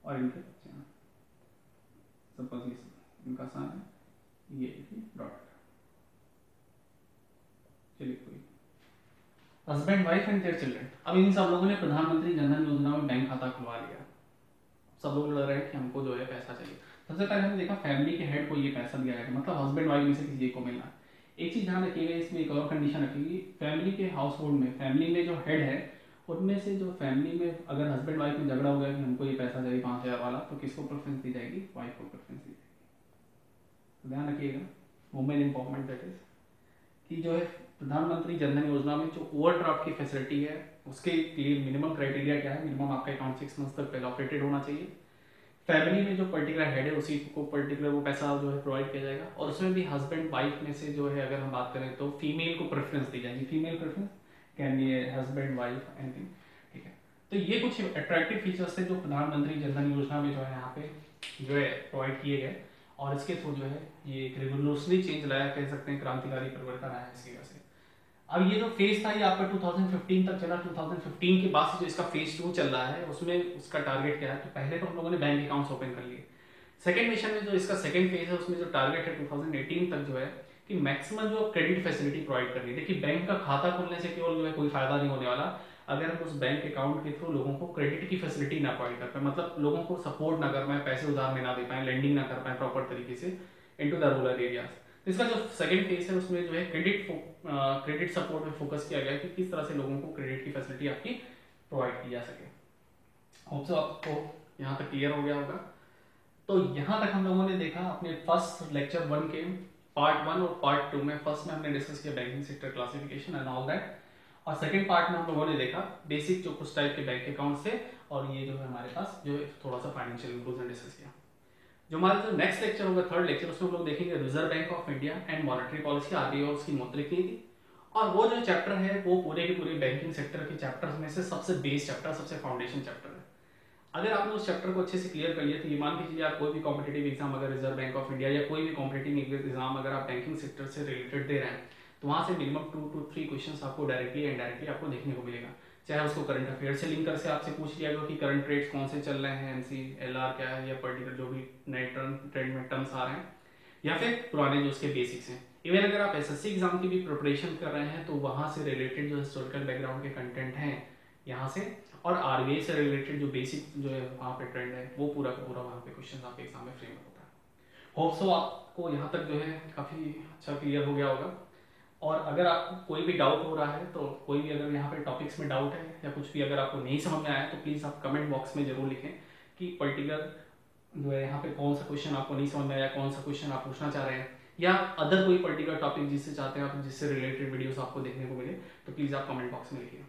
और इनके बच्चे हैं, सपोज ये इनका सन है, ये डॉटर। चलिए कोई husband wife and their children. अब इन सब लोगों ने प्रधानमंत्री जनधन योजना में बैंक खाता खुलवा लिया, सब लोग लग रहे हैं कि हमको जो है पैसा चाहिए। सबसे पहले हमने देखा फैमिली के हेड को ये पैसा दिया जाएगा, मतलब हस्बैंड वाइफ में से किसी एक को मिलना। एक चीज ध्यान रखिएगा, इसमें एक और कंडीशन रखिएगी, फैमिली के हाउस होल्ड में, फैमिली में जो हेड है उनमें से जो फैमिली में अगर हस्बैंड वाइफ में झगड़ा हो गया कि हमको ये पैसा चाहिए 5,000 वाला, तो किसको प्रेफरेंस दी जाएगी? वाइफ को प्रेफरेंस दी जाएगी। ध्यान रखिएगा, वुमेन एम्पावरमेंट दैट इज, कि जो है प्रधानमंत्री जनधन योजना में जो ओवरड्राफ्ट की फैसिलिटी है उसके लिए मिनिमम क्राइटेरिया क्या है? मिनिमम आपका अकाउंट 6 मंथ्स तक पहले ऑपरेटेड होना चाहिए, फैमिली में जो पर्टिकुलर हेड है उसी को पर्टिकुलर वो पैसा जो है प्रोवाइड किया जाएगा, और उसमें भी हस्बैंड वाइफ में से जो है अगर हम बात करें तो फीमेल को प्रेफरेंस दी जाएगी। Female preference can be husband wife anything, ठीक है। तो ये कुछ अट्रैक्टिव फीचर्स थे जो प्रधानमंत्री जनधन योजना में जो है यहाँ पे जो है प्रोवाइड किए गए, और इसके थ्रू जो है ये एक रिवोल्यूशनरी चेंज लाया, कह सकते हैं क्रांतिकारी परिवर्तन आया इसकी वजह से। अब ये जो फेज था ये आपका 2015 तक चला, 2015 के बाद से जो इसका फेज 2 चल रहा है उसमें उसका टारगेट क्या है? तो पहले तो हम लोगों ने बैंक अकाउंट्स ओपन कर लिए, सेकंड मिशन में जो इसका सेकंड फेज है उसमें जो टारगेट है 2018 तक जो है कि मैक्सिमम जो क्रेडिट फैसिलिटी प्रोवाइड करनी है। देखिए बैंक का खाता खोलने से केवल जो है कोई फायदा नहीं होने वाला अगर हम उस बैंक अकाउंट के थ्रू लोगों को क्रेडिट की फैसिलिटी ना प्रोवाइड कर पाए, मतलब लोगों को सपोर्ट ना कर पाए, पैसे उधार में ना दे पाए, लेंडिंग ना कर पाए प्रॉपर तरीके से इनटू द रूरल एरियाज। इसका जो सेकंड फेज है उसमें जो है क्रेडिट सपोर्ट में फोकस किया गया कि किस तरह से लोगों को क्रेडिट की फैसिलिटी आपकी प्रोवाइड की जा सके। होप सो आपको यहाँ तक क्लियर हो गया होगा। तो यहाँ तक हम लोगों ने देखा अपने फर्स्ट लेक्चर 1 के पार्ट 1 और पार्ट 2 में। फर्स्ट में हमने डिस्कस किया banking sector classification and all that, और सेकंड पार्ट में हम लोगों ने देखा बेसिक जो कुछ टाइप के बैंक अकाउंट थे, और ये जो है हमारे पास जो थोड़ा सा फाइनेंशियल इंक्लूजन डिस्कस किया। जो हमारा जो नेक्स्ट लेक्चर होगा, थर्ड लेक्चर, उसमें हम लोग देखेंगे reserve Bank of India and monetary policy, RBI और उसकी मौद्रिक नीति। और वो जो चैप्टर है वो पूरे के पूरे बैंकिंग सेक्टर के चैप्टर्स में से सबसे बेस चैप्टर, सबसे फाउंडेशन चैप्टर है। अगर आपने उस चैप्टर को अच्छे से क्लियर कर लिया तो ये मान के चलिए आप कोई भी कॉम्पिटेटिव एग्जाम अगर रिजर्व बैंक ऑफ इंडिया या कोई भी कॉम्पिटेटिव एग्जाम अगर आप बैंकिंग सेक्टर से रिलेटेड दे रहे हैं तो वहां से मिनिमम 2 to 3 क्वेश्चंस आपको डायरेक्टली एंड इनडायरेक्टली आपको देखने को मिलेगा। चाहे उसको करंट अफेयर से लिंक कर से आपसे पूछ लिया गया कि करंट रेट्स कौन से चल रहे हैं, एमसी एलआर क्या है, या पर्टिकुलर जो भी नए ट्रेंड में टर्म्स आ रहे हैं, या फिर पुराने जो उसके बेसिक्स हैं। इवन अगर आप एसएससी एग्जाम की भी प्रिपरेशन कर रहे हैं तो वहां से रिलेटेड जो हिस्टोरिकल बैकग्राउंड के कंटेंट हैं यहाँ से, और आरबीआई से रिलेटेड जो बेसिक जो है वहाँ पे ट्रेंड है वो पूरा का पूरा वहाँ पे क्वेश्चन आपके एग्जाम में फ्रेम होता है। होप सो आपको यहाँ तक जो है काफ़ी अच्छा क्लियर हो गया होगा। और अगर आपको कोई भी डाउट हो रहा है तो कोई भी अगर यहाँ पे टॉपिक्स में डाउट है या कुछ भी अगर आपको नहीं समझ में आया तो प्लीज़ आप कमेंट बॉक्स में जरूर लिखें कि पर्टिकुलर जो है यहाँ पे कौन सा क्वेश्चन आपको नहीं समझ में आया, कौन सा क्वेश्चन आप पूछना चाह रहे हैं, या अदर कोई पर्टिकुलर टॉपिक जिससे चाहते हैं आप जिससे रिलेटेड वीडियोस आपको देखने को मिले, तो प्लीज़ आप कमेंट बॉक्स में लिखिए।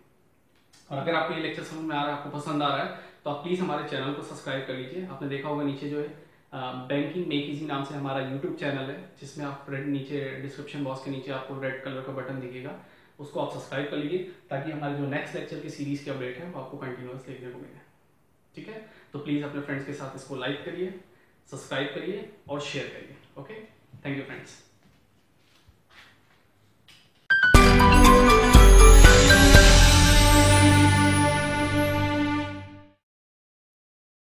और अगर आपको ये लेक्चर समझ में आ रहा है, आपको पसंद आ रहा है, तो आप प्लीज़ हमारे चैनल को सब्सक्राइब कर लीजिए। आपने देखा होगा नीचे जो है बैंकिंग मेक इजी नाम से हमारा यूट्यूब चैनल है, जिसमें आप नीचे डिस्क्रिप्शन बॉक्स के नीचे आपको रेड कलर का बटन दिखेगा, उसको आप सब्सक्राइब कर लीजिए ताकि हमारे जो नेक्स्ट लेक्चर की सीरीज़ की अपडेट है वो आपको कंटिन्यूअस देखने को मिले। ठीक है, तो प्लीज़ अपने फ्रेंड्स के साथ इसको लाइक करिए, सब्सक्राइब करिए और शेयर करिए। Okay, thank you friends.